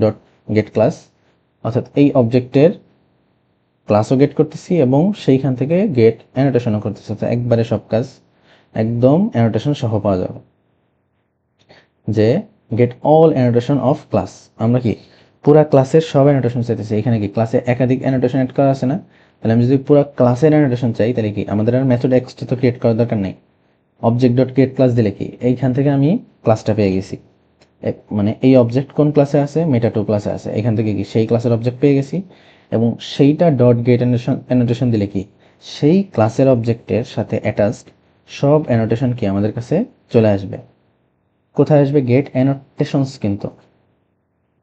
ডট গেট ক্লাস, অর্থাৎ এই অবজেক্টের ক্লাসও গেট করতেছি এবং সেইখান থেকে গেট অ্যানোটেশনও করতেছি, অর্থাৎ একবারে সব কাজ একদম অ্যানোটেশন সহ পাওয়া যাবে। যে gate all annotation of class, আমরা কি পুরা ক্লাসের সব অ্যানোটেশন চাইতেছি। এখানে কি ক্লাসে একাধিক অ্যানোটেশন অ্যাড করা আছে না, তাহলে আমি যদি পুরো ক্লাসের অ্যানোটেশন চাই, তাহলে কি আমাদের আর মেথড এক্সট্রা তো ক্রিয়েট করার দরকার নেই। অবজেক্ট ডট ক্রিয়েট ক্লাস দিলে কি এইখান থেকে আমি ক্লাসটা পেয়ে গেছি, মানে এই অবজেক্ট কোন ক্লাসে আছে, মেটা 2 ক্লাসে আছে, এখান থেকে কি সেই ক্লাসের অবজেক্ট পেয়ে গেছি এবং সেইটা ডট গেট অ্যানোটেশন দিলে কি সেই ক্লাসের অবজেক্টের সাথে অ্যাটাচড সব অ্যানোটেশন কি আমাদের কাছে চলে আসবে। কোথায় আসবে? গেট অ্যানোটেশনস। কিন্তু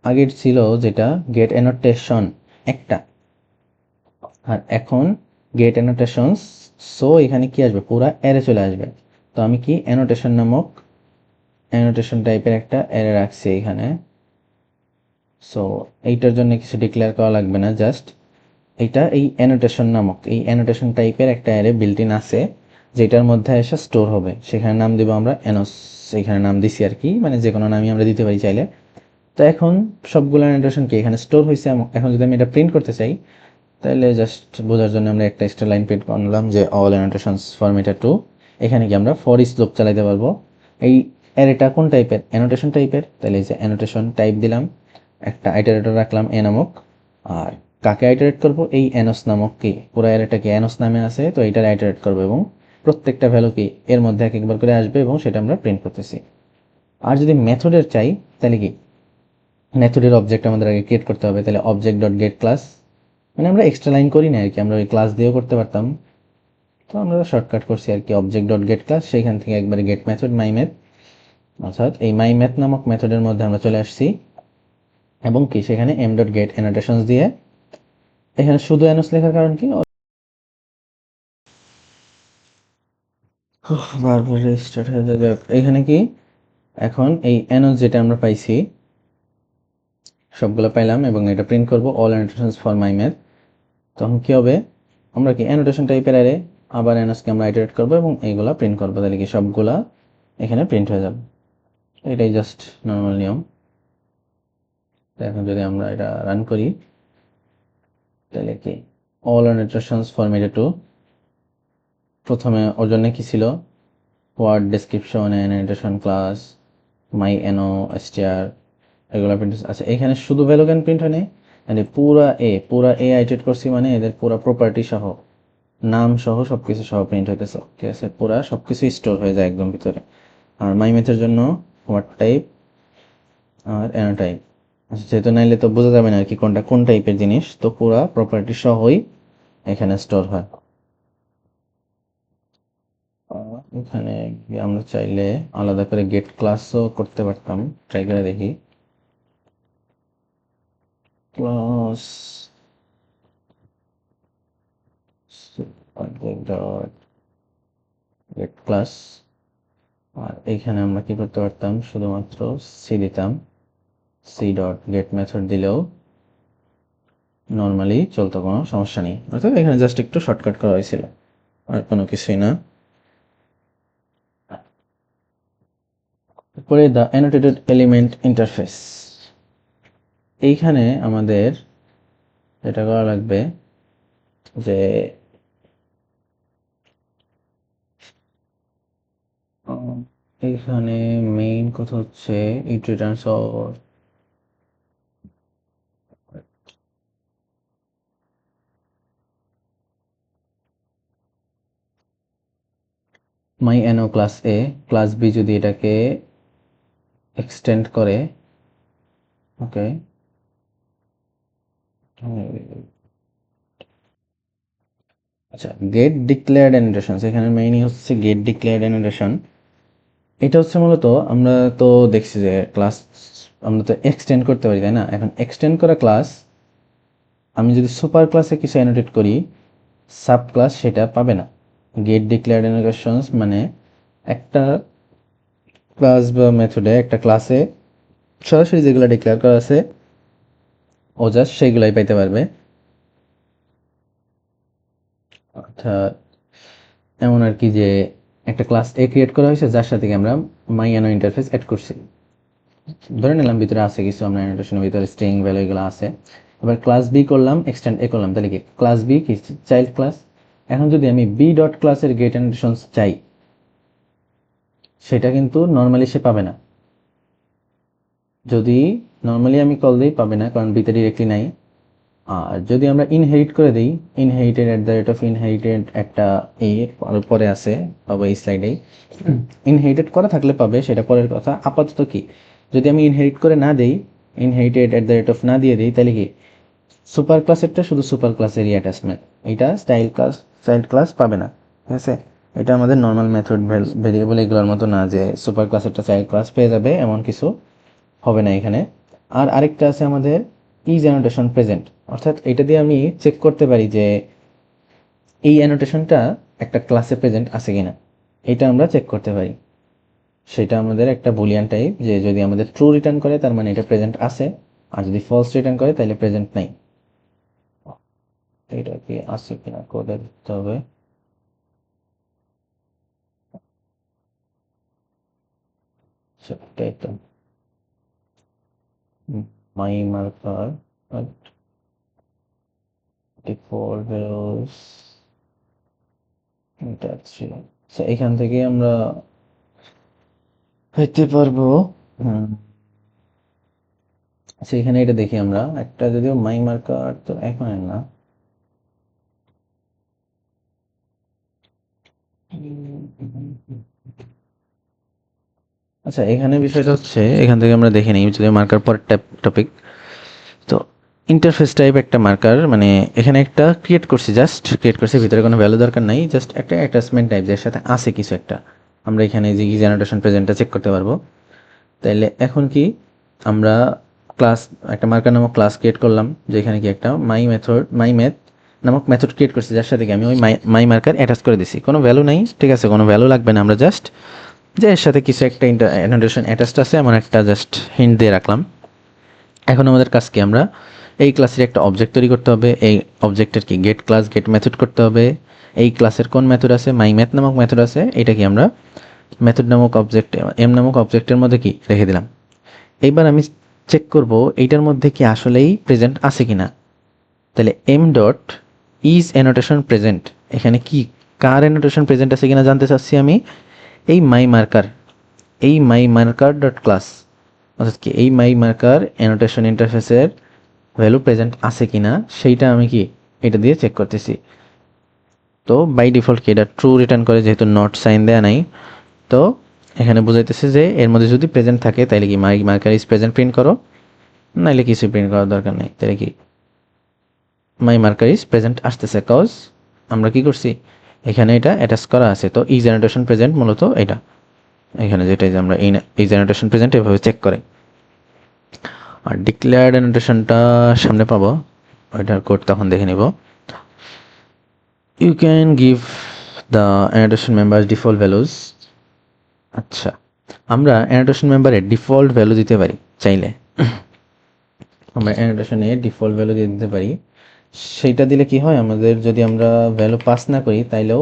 আগের ছিল যেটা গেট অ্যানোটেশন একটা, আর এখন গেট অ্যানোটেশনস। সো এখানে কি আসবে? পুরা অ্যারে চলে আসবে। তো আমি কি অ্যানোটেশন নামক অ্যানোটেশন টাইপের একটা অ্যারে রাখছি এখানে। সো এইটার জন্য কিছু ডিক্লেয়ার করা লাগবে না, জাস্ট এটা এই অ্যানোটেশন নামক এই অ্যানোটেশন টাইপের একটা অ্যারে বিল্ট ইন আছে, যেটার মধ্যে এসে স্টোর হবে। সেখানে নাম দিব আমরা অ্যানোস। এখানে নাম দিছি আর কি, মানে যে কোনো নামই আমরা দিতে পারি চাইলে। তো এখন সবগুলো অ্যানোটেশন কি এখানে স্টোর হয়েছে। এখন যদি আমি এটা প্রিন্ট করতে চাই, তাহলে জাস্ট বোঝার জন্য আমরা একটা এক্সট্রা লাইন প্রিন্ট করলাম যে অল অ্যানোটেশনস ফর মিটার টু। এখানে কি আমরা ফর ইচ লুপ চালাতে পারবো। এই অ্যারেটা কোন টাইপের? অ্যানোটেশন টাইপের। তাহলে এই যে অ্যানোটেশন টাইপ দিলাম, একটা আইটারেটর রাখলাম এ নামক, আর কাকে আইটারেট করব? এই অ্যানোস নামক কি পুরো অ্যারেটা কি অ্যানোস নামে আছে, তো এইটার আইটারেট করব এবং প্রত্যেকটা ভ্যালু কি এর মধ্যে এক একবার করে আসবে এবং সেটা আমরা প্রিন্ট করতেছি। আর যদি মেথডের চাই, তাহলে কি মেথডের অবজেক্ট আমাদের আগে ক্রিয়েট করতে হবে। তাহলে অবজেক্ট ডট গেট ক্লাস, মানে আমরা এক্সট্রা লাইন করি না আর কি, আমরা ওই ক্লাস দিয়েও করতে পারতাম, তো আমরা শর্টকাট করছি আর কি অবজেক্ট ডট গেট ক্লাস। সেইখান থেকে একবারে গেট মেথড মাই ম্যাথ, অর্থাৎ এই মাই ম্যাথ নামক মেথডের মধ্যে আমরা চলে আসছি এবং কি সেখানে এম ডট গেট অ্যানোটেশনস দিয়ে, এখানে শুধু অ্যানোস লেখার কারণ কি বারবার রেজিস্টার্ট হয়ে যাবে। এখানে কি এখন এই অ্যানোস যেটা আমরা পাইছি সবগুলো পাইলাম এবং এটা প্রিন্ট করব অল অ্যানোটেশনস ফর মাই ম্যাথ। তখন কি হবে? আমরা কি অ্যানোটেশন টাইপের অ্যারে আবার অ্যানোসকে আমরা আইটারেট করবো এবং এইগুলা প্রিন্ট করবো। তাহলে কি সবগুলা এখানে প্রিন্ট হয়ে যাবে। এটাই জাস্ট নর্মাল নিয়ম। এখন যদি আমরা এটা রান করি, তাহলে কি অল অ্যানোটেশনস ফর মিটার টু, প্রথমে ওর জন্য কি ছিল? ওয়ার্ড ডেসক্রিপশন, অ্যানোটেশন ক্লাস, মাই এনো এসটিআর, এগুলো প্রিন্ট। আচ্ছা, এখানে শুধু ভ্যালু ক্যান প্রিন্ট হয় নাই, মানে পুরা এ আইটেট করছি, মানে এদের পুরা প্রপার্টি সহ নাম সহ সবকিছু সহ প্রিন্ট হইতেছে। ঠিক আছে, পুরা সবকিছু স্টোর হয়ে যায় একদম ভিতরে। আর মাই ম্যাথের জন্য হোয়াট টাইপ আর এনো টাইপ। আচ্ছা, যেহেতু নাইলে তো বোঝা যাবে না আর কি কোনটা কোন টাইপের জিনিস, তো পুরা প্রপার্টি সহই এখানে স্টোর হয়। এখানে আমরা চাইলে আলাদা করে গেট ক্লাসও করতে পারতাম, ট্রাই করে দেখি। ক্লাস গেট ক্লাস, আর এইখানে আমরা কি করতে পারতাম? শুধুমাত্র সি দিতাম, সি ডট গেট মেথড দিলেও নর্মালি চলতো, কোনো সমস্যা নেই। অর্থাৎ এখানে জাস্ট একটু শর্টকাট করা হয়েছিল, আর কোনো কিছুই না। তারপরে দ্য অ্যানোটেটেড এলিমেন্ট ইন্টারফেস, এইখানে আমাদের যেটা করা লাগবে যে এইখানে মেইন কথা হচ্ছে ইট রিটার্নস অর মাই এনো ক্লাস এ, ক্লাস বি যদি এটাকে এক্সটেন্ড করে, ওকে, আচ্ছা, গেট ডিক্লেয়ার্ড অ্যানোটেশন, এখানে মেইনই হচ্ছে গেট ডিক্লেয়ার্ড অ্যানোটেশন। এটা হচ্ছে মূলত আমরা তো দেখছি যে ক্লাস আমরা তো এক্সটেন্ড করতে পারি, তাই না? এখন এক্সটেন্ড করা ক্লাস আমি যদি সুপার ক্লাসে কিছু অ্যানোটেট করি, সাব ক্লাস সেটা পাবে না। গেট ডিক্লেয়ার্ড অ্যানোটেশনস মানে একটা ক্লাস বা মেথডে একটা ক্লাসে সরাসরি যেগুলো ডিক্লেয়ার করা আছে ও জাস্ট সেইগুলাই পাইতে পারবে। অর্থাৎ এমন আর কি যে একটা ক্লাস এ ক্রিয়েট করা হয়েছে যার সাথে আমরা মাই অ্যানো ইন্টারফেস অ্যাড করছি, ধরে নিলাম ভিতরে আছে কিছু, আমরা অ্যানোটেশনের ভিতরে স্ট্রিং ভ্যালু এগুলো আছে। এবার ক্লাস বি করলাম, এক্সটেন্ড এ করলাম, তাহলে কি ক্লাস বি কি চাইল্ড ক্লাস। এখন যদি আমি বি ডট ক্লাসের গেট অ্যানোটেশনস চাই, সেটা কিন্তু নর্মালি সে পাবে না। যদি নর্মালি আমি কল দিই পাবে না, কারণ বিতে ডিরেক্টলি নাই। আর যদি আমরা ইনহেরিট করে দিই, inherited at the rate of inherited একটা এ পরে আছে, পাবো এই স্লাইডেই। ইনহেরিটেড করা থাকলে পাবে, সেটা পরের কথা। আপাতত কি যদি আমি ইনহেরিট করে না দেই, inherited at the rate of না দিয়ে দিই, তাহলে কি সুপার ক্লাসেরটা শুধু সুপার ক্লাসেরই অ্যাটাচমেন্ট, এটা চাইল্ড ক্লাস পাবে না, ঠিক আছে। এটা আমাদের নর্মাল মেথড ভেরিয়েবল এগুলোর মতো না যে সুপার ক্লাসেরটা চাইল্ড ক্লাস পেয়ে যাবে, এমন কিছু হবে না এখানে। আর আরেকটা আছে আমাদের ইজ অ্যানোটেশন প্রেজেন্ট, অর্থাৎ এটা দিয়ে আমি চেক করতে পারি যে এই অ্যানোটেশনটা একটা ক্লাসে প্রেজেন্ট আছে কিনা, এটা আমরা চেক করতে পারি। সেটা আমাদের একটা বুলিয়ান টাইপ, যে যদি আমাদের ট্রু রিটার্ন করে তার মানে এটা প্রেজেন্ট আছে, আর যদি ফলস রিটার্ন করে তাহলে প্রেজেন্ট নাই। এটা কি আছে কিনা কোডে দিতে হবে। সেটাই তো মাই মার্কার ডিফল্ট ভ্যালুস, এটা ছিল। এখান থেকে আমরা পেতে পারবো। আচ্ছা, এখানে এটা দেখি আমরা একটা, যদিও মাই মার্কার তো এখন না। আচ্ছা, এখানে বিষয়টা হচ্ছে এখান থেকে আমরা দেখে নিই, যদি মার্কার পরের টপিক। তো ইন্টারফেস টাইপ একটা মার্কার, মানে এখানে একটা ক্রিয়েট করছি, জাস্ট ক্রিয়েট করছি, ভিতরে কোনো ভ্যালু দরকার নাই, জাস্ট একটা অ্যাটাচমেন্ট টাইপ যার সাথে আছে কিছু একটা। আমরা এখানে যে ইজ অ্যানোটেশন প্রেজেন্টটা চেক করতে পারবো। তাইলে এখন কি আমরা ক্লাস, একটা মার্কার নামক ক্লাস ক্রিয়েট করলাম, যেখানে কি একটা মাই ম্যাথ নামক মেথড ক্রিয়েট করছি, যার সাথে কি আমি ওই মাই মার্কার অ্যাটাচ করে দিছি। কোনো ভ্যালু নাই, ঠিক আছে, কোনো ভ্যালু লাগবে না, আমরা জাস্ট যে এর সাথে কিছু একটা অ্যানোটেশন অ্যাটাচড আছে এমন একটা জাস্ট হিন্ট দিয়ে রাখলাম। এখন আমাদের কাজ কি, আমরা এই ক্লাসের একটা অবজেক্ট তৈরি করতে হবে, এই অবজেক্টের কি গেট ক্লাস গেট মেথড করতে হবে। এই ক্লাসের কোন মেথড আছে, মাই ম্যাথ নামক মেথড আছে, এটা কি আমরা মেথড নামক অবজেক্ট এম নামক অবজেক্টের মধ্যে কি রেখে দিলাম। এইবার আমি চেক করব এইটার মধ্যে কি আসলেই প্রেজেন্ট আছে কিনা। তাহলে M dot is annotation present, এখানে কি কার অ্যানোটেশন প্রেজেন্ট আছে কিনা জানতে চাচ্ছি আমি। এই মাই মার্কার ডট ক্লাস, অর্থাৎ কি এই মাই মার্কার অ্যানোটেশন ইন্টারফেসের ভ্যালু প্রেজেন্ট আছে কিনা সেইটা আমি কি এটা দিয়ে চেক করতেছি। তো বাই ডিফল্ট কি এটা ট্রু রিটার্ন করে, যেহেতু নট সাইন দেয়া নাই। তো এখানে বুঝাইতেছে যে এর মধ্যে যদি প্রেজেন্ট থাকে তাহলে কি মাই মার্কার ইজ প্রেজেন্ট প্রিন্ট করো, নাইলে কিছু প্রিন্ট করার দরকার নেই। তাহলে কি মাই মার্কার ইজ প্রেজেন্ট আসতেছে, কজ আমরা কি করছি এখানে এটা অ্যাটাচ করা আছে। তো ইজ অ্যানোটেশন প্রেজেন্ট মূলত এটা, এখানে যেটা যে আমরা ইজ অ্যানোটেশন প্রেজেন্ট এভাবে চেক করে। আর ডিক্লেয়ার্ড অ্যানোটেশনটা সামনে পাবো, ওইটার কোড তখন দেখে নিব। You can give the annotation members default values. আচ্ছা, আমরা অ্যানোটেশন মেম্বারের ডিফল্ট ভ্যালু দিতে পারি চাইলে, আমরা অ্যানোটেশনে ডিফল্ট ভ্যালু দিয়ে দিতে পারি। সেইটা দিলে কি হয়, আমাদের যদি আমরা ভ্যালু পাস না করি তাইলেও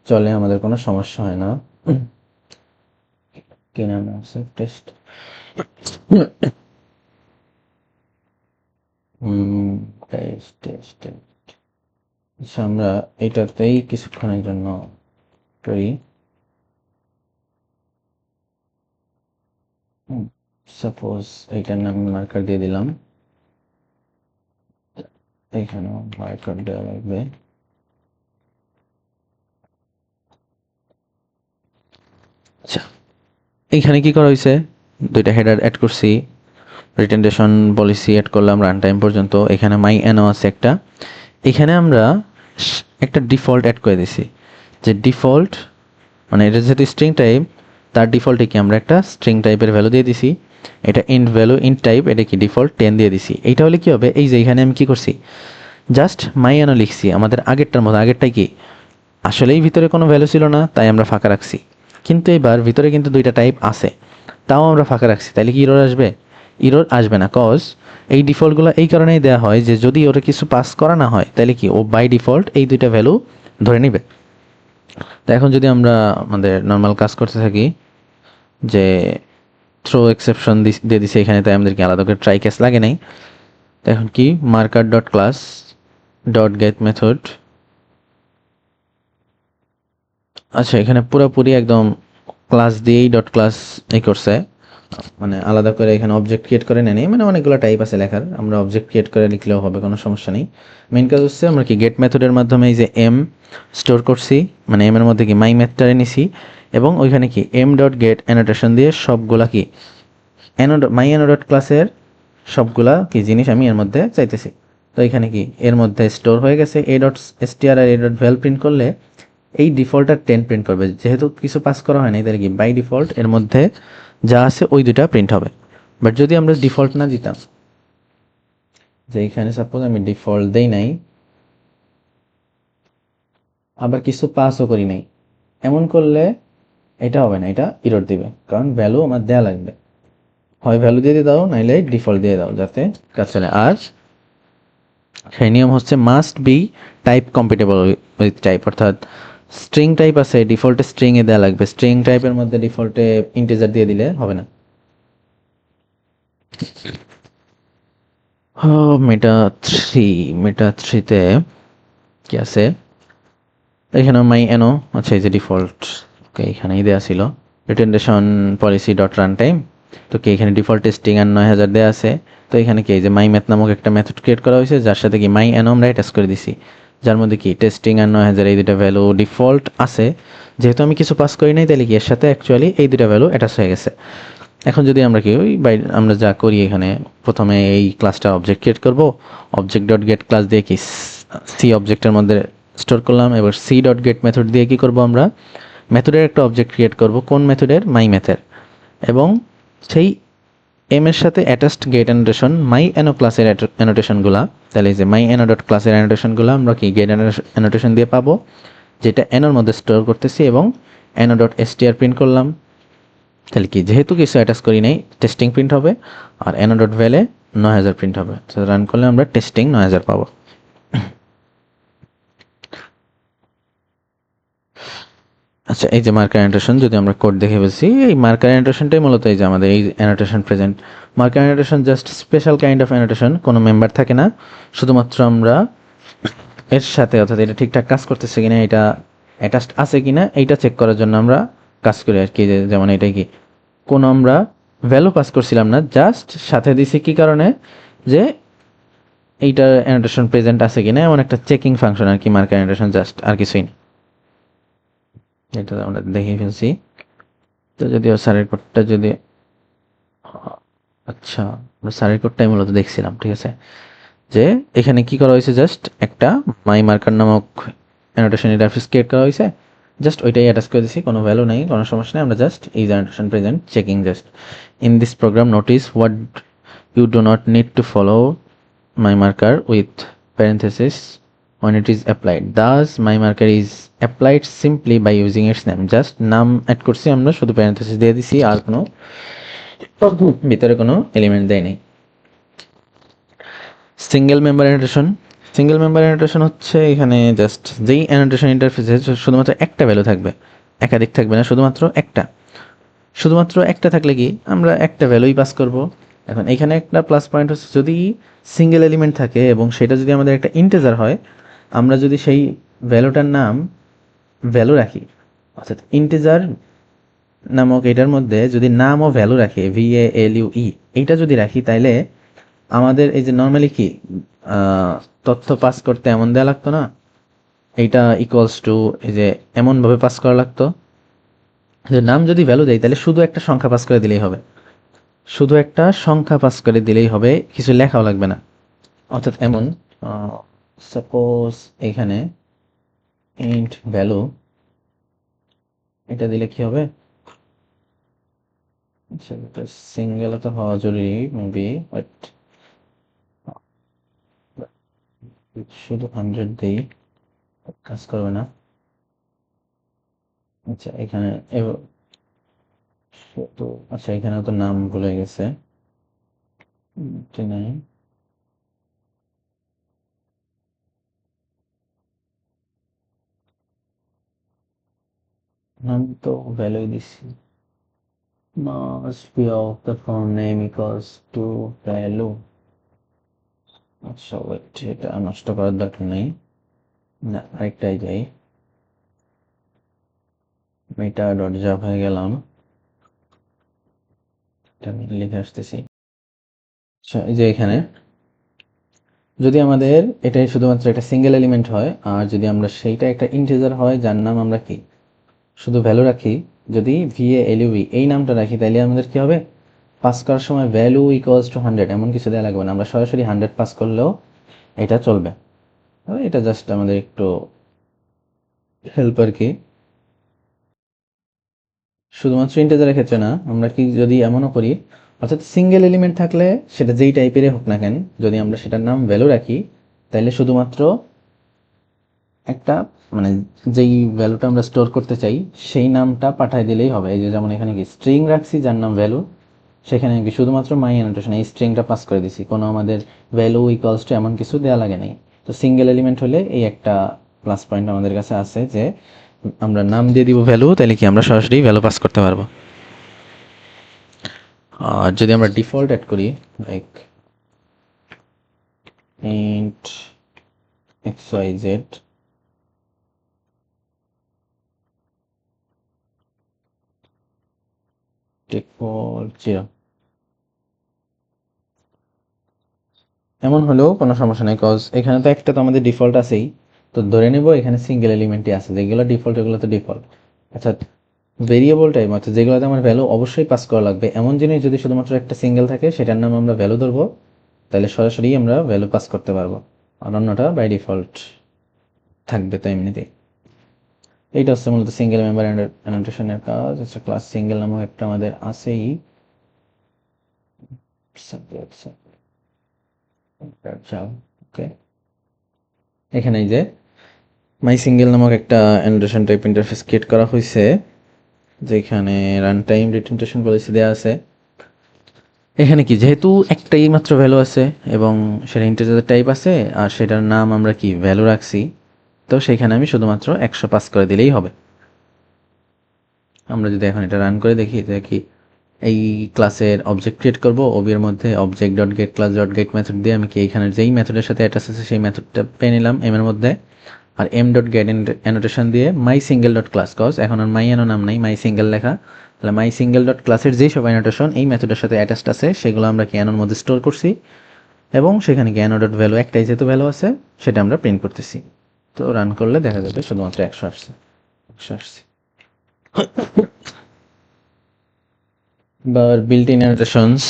চলে, আমাদের কোনো সমস্যা হয় না। কি নাম আছে টেস্ট, টেস্ট টেস্ট। আচ্ছা, আমরা এটাতেই কিছুক্ষণের জন্য করি। সাপোজ এইটার নাম মার্কার দিয়ে দিলাম, এখানেও মার্কার দেওয়া লাগবে। আচ্ছা, এইখানে কি করা হয়েছে, দুইটা হেডার অ্যাড করছি, রিটেনডেশন পলিসি অ্যাড করলাম রান টাইম পর্যন্ত। এখানে মাই এনও আছে একটা, এখানে আমরা একটা ডিফল্ট অ্যাড করে দিছি, যে ডিফল্ট মানে এটা যেহেতু স্ট্রিং টাইপ, তার ডিফল্টে কি আমরা একটা স্ট্রিং টাইপের ভ্যালু দিয়ে দিছি। এটা ইন্ট ভ্যালু ইন্ট টাইপ, এটা কি ডিফল্ট 10 দিয়ে দিছি। এইটা হলে কি হবে, এই যে এখানে আমি কি করছি, জাস্ট মাই এনও লিখছি, আমাদের আগেরটার মতো। আগেরটাই কি আসলেই ভিতরে কোনো ভ্যালু ছিল না, তাই আমরা ফাঁকা রাখছি। কিন্তু এবার ভিতরে কিন্তু দুইটা টাইপ আছে, তাও আমরা ফাঁকা রাখছি। তাহলে কি ইরর আসবে? ইরর আসবে না, কজ এই ডিফল্টগুলো এই কারণেই দেওয়া হয় যে যদি ওরা কিছু পাস করা না হয় তাহলে কি ও বাই ডিফল্ট এই দুইটা ভ্যালু ধরে নিবে। তো এখন যদি আমরা আমাদের নর্মাল কাজ করতে থাকি, যে থ্রো এক্সেপশন দিয়ে দিছে এখানে, তাই আমাদেরকে আলাদা করে ট্রাই কেস লাগে নাই। তো এখন কি marker dot class dot get method, আচ্ছা এখানে পুরোপুরি একদম ক্লাস দিয়েই ডট ক্লাস এই করছে, মানে আলাদা করে এখানে অবজেক্ট ক্রিয়েট করে নেই, মানে অনেকগুলো টাইপ আছে লেখার, আমরা অবজেক্ট ক্রিয়েট করে লিখলেও হবে, কোনো সমস্যা নেই। মেইন কাজ হচ্ছে আমরা কি গেট মেথডের মাধ্যমে এই যে এম স্টোর করছি, মানে এম এর মধ্যে কি মাই মেথডটা নিছি, এবং ওইখানে কি এম ডট গেট অ্যানোটেশন দিয়ে সবগুলা কি মাই এনো ডট ক্লাসের সবগুলা কি জিনিস আমি এর মধ্যে চাইতেছি। তো এখানে কি এর মধ্যে স্টোর হয়ে গেছে a ডট str আর a ডট ভ্যাল প্রিন্ট করলে এই ডিফল্টটা 10 প্রিন্ট করবে, যেহেতু কিছু পাস করা হয় নাই তাহলে কি বাই ডিফল্ট এর মধ্যে যা আছে ওই দুইটা প্রিন্ট হবে। বাট যদি আমরা ডিফল্ট না দিতাম, যে এখানে সাপোজ আমি ডিফল্ট দেই নাই, আবার কিছু পাসও করি নাই, এমন করলে এটা হবে না, এটা ইরর দিবে, কারণ ভ্যালু আমার দেয়া লাগবে, হয় ভ্যালু দিয়ে দাও নাইলে ডিফল্ট দিয়ে দাও যাতে কাজ চলে। আর সেই নিয়ম হচ্ছে must be type compatible with type, অর্থাৎ স্ট্রিং টাইপ আছে ডিফল্টে স্ট্রিং এ দেওয়া লাগবে, স্ট্রিং টাইপের মধ্যে ডিফল্টে ইন্টিজার দিয়ে দিলে হবে না। মেটা থ্রিতে কি আছে, এখানে মাই এনো, আচ্ছা এই যে ডিফল্ট, ওকে এখানেই দেওয়া ছিল retention policy dot run time, তো কি এখানে ডিফল্ট টেস্টিং আর 9000 দেওয়া আছে। তো এখানে কি এই যে মাই ম্যাথ নামক একটা মেথড ক্রিয়েট করা হয়েছে, যার সাথে কি মাই এনো আমরা অ্যাটাচ করে দিছি, যার মধ্যে কি টেস্টিং আর 9000 এই দুটা ভ্যালু ডিফল্ট আছে। যেহেতু আমি কিছু পাস করি নাই তাহলে কি এর সাথে অ্যাকচুয়ালি এই দুটা ভ্যালু অ্যাটাচ হয়ে গেছে। এখন যদি আমরা কি ওই আমরা যা করি এখানে প্রথমে এই ক্লাসটা অবজেক্ট ক্রিয়েট করব, অবজেক্ট ডট গেট ক্লাস দিয়ে কি সি অবজেক্টের মধ্যে স্টোর করলাম, এবার সি ডট গেট মেথড দিয়ে কি করব আমরা মেথডের একটা অবজেক্ট ক্রিয়েট করব, কোন মেথডের, মাই মেথড, এবং সেই এম এর সাথে অ্যাটাচড গেট অ্যানোটেশন মাই এনো ক্লাসের অ্যানোটেশনগুলা, তাহলে এই যে মাই এনো ডট ক্লাসের অ্যানোটেশনগুলো আমরা কি গেট অ্যানোটেশন দিয়ে পাবো, যেটা এনোর মধ্যে স্টোর করতেছি, এবং এনো ডট str প্রিন্ট করলাম, তাহলে কি যেহেতু কিছু অ্যাটাচ করি নাই টেস্টিং প্রিন্ট হবে, আর এনো ডট ভ্যালে 9000 প্রিন্ট হবে, তো রান করলে আমরা টেস্টিং 9000 পাবো। আচ্ছা এই যে মার্কার অ্যানোটেশন, যদি আমরা কোড দেখে বলছি, এই মার্কার অ্যানোটেশনটাই মূলত এই যে আমাদের এই annotation present. Marker annotation just special kind of annotation, কোনো মেম্বার থাকে না, শুধুমাত্র আমরা এর সাথে অর্থাৎ এটা ঠিকঠাক কাজ করতেছে কিনা, এটা অ্যাটাচড আছে কিনা এইটা চেক করার জন্য আমরা কাজ করি আর কি। যেমন এটা কি কোনো আমরা ভ্যালু পাস করছিলাম না, জাস্ট সাথে দিছি কি কারণে, যে এইটা অ্যানোটেশন প্রেজেন্ট আছে কিনা, এমন একটা চেকিং ফাংশন আর কি মার্কার অ্যানোটেশন, জাস্ট আর কিছুই না। এটা আমরা দেখে ফেলছি। তো যদিও স্যারের কোডটা যদি আচ্ছা আমরা স্যারের কোডটাই মূলত দেখছিলাম, ঠিক আছে, যে এখানে কি করা হয়েছে, জাস্ট একটা মাই মার্কার নামক অ্যানোটেশন ইন্টারফেস ক্রিয়েট করা হয়েছে, জাস্ট ওইটাই অ্যাটাচ করে দিছি, কোনো ভ্যালু নাই, কোনো সমস্যা নেই, আমরা জাস্ট এই annotation present checking just in this program notice what you do not need to follow my marker with parenthesis when it is applied. Thus, my marker is applied simply by using its name. Just নাম অ্যাড করছি আমরা, শুধু প্যারেন্থেসিস দিয়ে দিছি, আর কোনো ভিতরে কোনো এলিমেন্ট দেয় নাই। Single member annotation, single member annotation হচ্ছে এখানে জাস্ট যেই অ্যানোটেশন ইন্টারফেসে শুধুমাত্র একটা ভ্যালু থাকবে, একাধিক থাকবে না, শুধুমাত্র একটা, শুধুমাত্র একটা থাকলে কি আমরা একটা ভ্যালুই পাস করব। এখন এখানে একটা প্লাস পয়েন্ট হচ্ছে যদি সিঙ্গেল এলিমেন্ট থাকে এবং সেটা যদি আমাদের একটা ইন্টিজার হয়, আমরা যদি সেই ভ্যালুটার নাম ভ্যালু রাখি, অর্থাৎ ইন্টিজার নামক এটার মধ্যে যদি নাম ও ভ্যালু রাখি VALUE এইটা যদি রাখি, তাইলে আমাদের এই যে নর্মালি কি তথ্য পাস করতে এমন দেওয়া লাগতো না, এইটা ইকুয়ালস টু এই যে এমনভাবে পাস করা লাগতো, যে নাম যদি ভ্যালু দেয় তাহলে শুধু একটা সংখ্যা পাস করে দিলেই হবে, শুধু একটা সংখ্যা পাস করে দিলেই হবে, কিছু লেখাও লাগবে না। অর্থাৎ এমন সাপোজ এখানে ইন্ট ভ্যালু এটা দিলে কি হবে, সিঙ্গেল তো হওয়া জরুরি মেবি, বাট শুধু 100 দিই কাজ করবে না। আচ্ছা এখানে তো আচ্ছা এখানে তো নাম ভুলে গেছে, নাই নাম তো ভ্যালু দিছি, must be of the form name equals to value। আচ্ছা ওয়েট, এটা নষ্ট করার দরকার নেই, না আরেকটাই যাই, মেটা ডট জাভায় গেলাম, এটা আমি লিখে আসতেছি। আচ্ছা এই যে এখানে যদি আমাদের এটাই শুধুমাত্র একটা সিঙ্গেল এলিমেন্ট হয়, আর যদি আমরা সেইটা একটা ইন্টিজার হয় যার নাম আমরা কি শুধু ভ্যালু রাখি, যদি VALUE এই নামটা রাখি, তাইলে আমাদের কি হবে, পাস করার সময় ভ্যালু ইকুয়ালস টু 100 এমন কিছু দেওয়া লাগবে না, আমরা সরাসরি 100 পাস করলেও এটা চলবে। এটা জাস্ট আমাদের একটু হেল্প আর কি। শুধুমাত্র ইন্টিজারের ক্ষেত্রে না, আমরা কি যদি এমনও করি, অর্থাৎ সিঙ্গেল এলিমেন্ট থাকলে সেটা যেই টাইপেরই হোক না কেন, যদি আমরা সেটার নাম ভ্যালু রাখি, তাহলে শুধুমাত্র একটা মানে যেই ভ্যালুটা আমরা স্টোর করতে চাই সেই নামটা পাঠায় দিলেই হবে। এই যে যেমন এখানে কি স্ট্রিং রাখছি যার নাম ভ্যালু, সেখানে কি শুধুমাত্র মাই অ্যানোটেশন এই স্ট্রিংটা পাস করে দিছি, কোনো আমাদের ভ্যালু ইকুয়ালস টু এমন কিছু দেওয়া লাগে নাই। তো সিঙ্গেল এলিমেন্ট হলে এই একটা প্লাস পয়েন্ট আমাদের কাছে আছে যে আমরা নাম দিয়ে দিব ভ্যালু, তাহলে কি আমরা সরাসরি ভ্যালু পাস করতে পারবো। আর যদি আমরা ডিফল্ট অ্যাড করি লাইক ইন্ট xyz ডিফল্ট 0, এমন হলেও কোনো সমস্যা নেই, কজ এখানে তো একটা তো আমাদের ডিফল্ট আছেই। তো ধরে নেব এখানে সিঙ্গেল এলিমেন্টই আছে, যেগুলো ডিফল্ট এগুলো তো ডিফল্ট। আচ্ছা, ভেরিয়েবল টাইপ অর্থাৎ যেগুলোতে আমার ভ্যালু অবশ্যই পাস করা লাগবে এমন জিনিস যদি শুধুমাত্র একটা সিঙ্গেল থাকে, সেটার নাম আমরা ভ্যালু ধরবো, তাহলে সরাসরি আমরা ভ্যালু পাস করতে পারবো। আর অন্যটা বাই ডিফল্ট থাকবে তো এমনিতেই। এইটা হচ্ছে মূলত সিঙ্গেল মেম্বার অ্যানোটেশনের কাজ। আচ্ছা, ক্লাস সিঙ্গেল নামক একটা আমাদের আছেই। ওকে, এখানে এই যে মাই সিঙ্গেল নামক একটা অ্যানোটেশন টাইপ ইন্টারফেস ক্রিয়েট করা হয়েছে, যেখানে রান টাইম রিটেনটেশন পলিসি দেওয়া আছে। এখানে কি যেহেতু একটাই মাত্র ভ্যালু আছে এবং সেটা ইন্টিজার টাইপ আছে আর সেটার নাম আমরা কি ভ্যালু রাখছি, তো সেখানে আমি শুধুমাত্র 100 পাস করে দিলেই হবে। আমরা যদি এখন এটা রান করে দেখি যে কি এই ক্লাসের অবজেক্ট ক্রিয়েট করবো, ওবি এর মধ্যে object dot gate class dot get method দিয়ে আমি কি এইখানের যেই মেথডের সাথে অ্যাটাচ আছে সেই মেথডটা পেয়ে নিলাম এম এর মধ্যে, আর এম ডট গেট অ্যানোটেশন দিয়ে my single dot class, cause এখন আর মাই অ্যানো নাম নাই, মাই সিঙ্গেল লেখা, তাহলে মাই সিঙ্গেল ডট ক্লাসের যেই সব অ্যানোটেশন এই মেথডের সাথে অ্যাটাচড আছে সেগুলো আমরা কি অ্যানোর মধ্যে স্টোর করছি, এবং সেখানে কি অ্যানো ডট ভ্যালু একটাই যেহেতু ভ্যালু আছে সেটা আমরা প্রিন্ট করতেছি। তো রান করলে দেখা যাবে শুধুমাত্র 100 আসছে, 100 আসছে। But built-in annotations,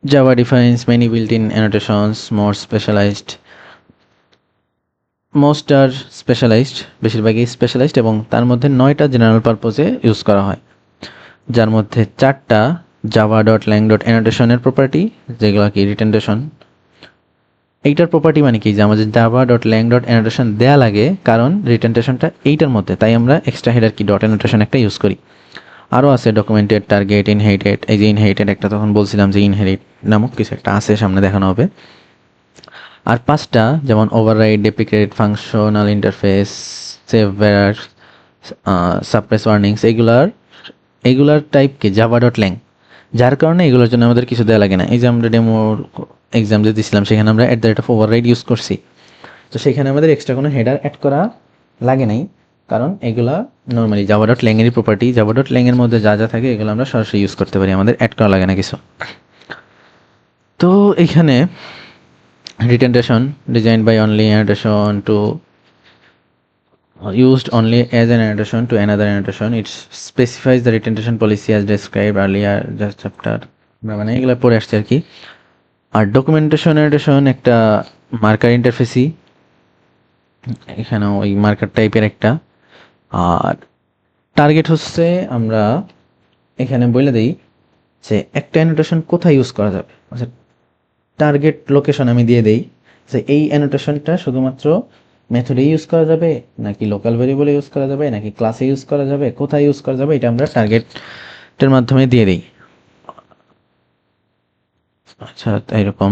Java defines many built-in annotations, more specialized. Most are specialized, বেশিরভাগই স্পেশালাইজড, এবং তার মধ্যে 9টা জেনারেল পারপোজে ইউজ করা হয়, যার মধ্যে 4টা Java dot lang dot অ্যানোটেশনের property, যেগুলো কি রিটেনটেশন। এইটার প্রপার্টি মানে কি যে আমাদের Java dot lang dot annotation দেওয়া লাগে, কারণ রিটেনটেশনটা এইটার মধ্যে, তাই আমরা এক্সট্রা হেডার কি ডট অ্যানোটেশন একটা ইউজ করি। আরও আছে ডকুমেন্টেড, টার্গেট, ইনহেরিটেড। এই যে ইনহেরিটেড একটা তখন বলছিলাম যে ইনহেরিট নামক কিছু একটা আছে, সামনে দেখানো হবে। আর 5টা যেমন override, deprecated, functional interface, safe বেয়ার, সাপ্রেস ওয়ার্নিংস, এগুলার টাইপ কি জাভা ডট ল্যাং, যার কারণে এগুলোর জন্য আমাদের কিছু দেওয়া লাগে না। এই যে আমরা ডেমোর এক্সাম যে দিয়েছিলাম সেখানে আমরা at the rate of override use করছি, তো সেখানে আমাদের এক্সট্রা কোনো হেডার অ্যাড করা লাগে নাই, কারণ এগুলা নর্মালি জাভা ডট ল্যাংয়েরই প্রপার্টি। জাভা ডট ল্যাংয়ের মধ্যে যা যা থাকে এগুলো আমরা সরাসরি ইউজ করতে পারি, আমাদের অ্যাড করা লাগে না কিছু। তো এখানে retention designed by only annotation to used only as an annotation to another annotation. It specifies the retention policy as described earlier just chapter, মানে এগুলো পড়ে আসছে আর কি। আর ডকুমেন্টেশন অ্যানোটেশন একটা মার্কার ইন্টারফেসই, এখানেও ওই মার্কার টাইপের একটা। আর টার্গেট হচ্ছে আমরা এখানে বলে দিই যে একটা অ্যানোটেশন কোথায় ইউজ করা যাবে, আচ্ছা টার্গেট লোকেশন আমি দিয়ে দেই যে এই অ্যানোটেশনটা শুধুমাত্র মেথডে ইউজ করা যাবে নাকি লোকাল ভেরিয়েবলে ইউজ করা যাবে নাকি ক্লাসে ইউজ করা যাবে, কোথায় ইউজ করা যাবে, এটা আমরা টার্গেটের মাধ্যমে দিয়ে দিই। আচ্ছা, এরকম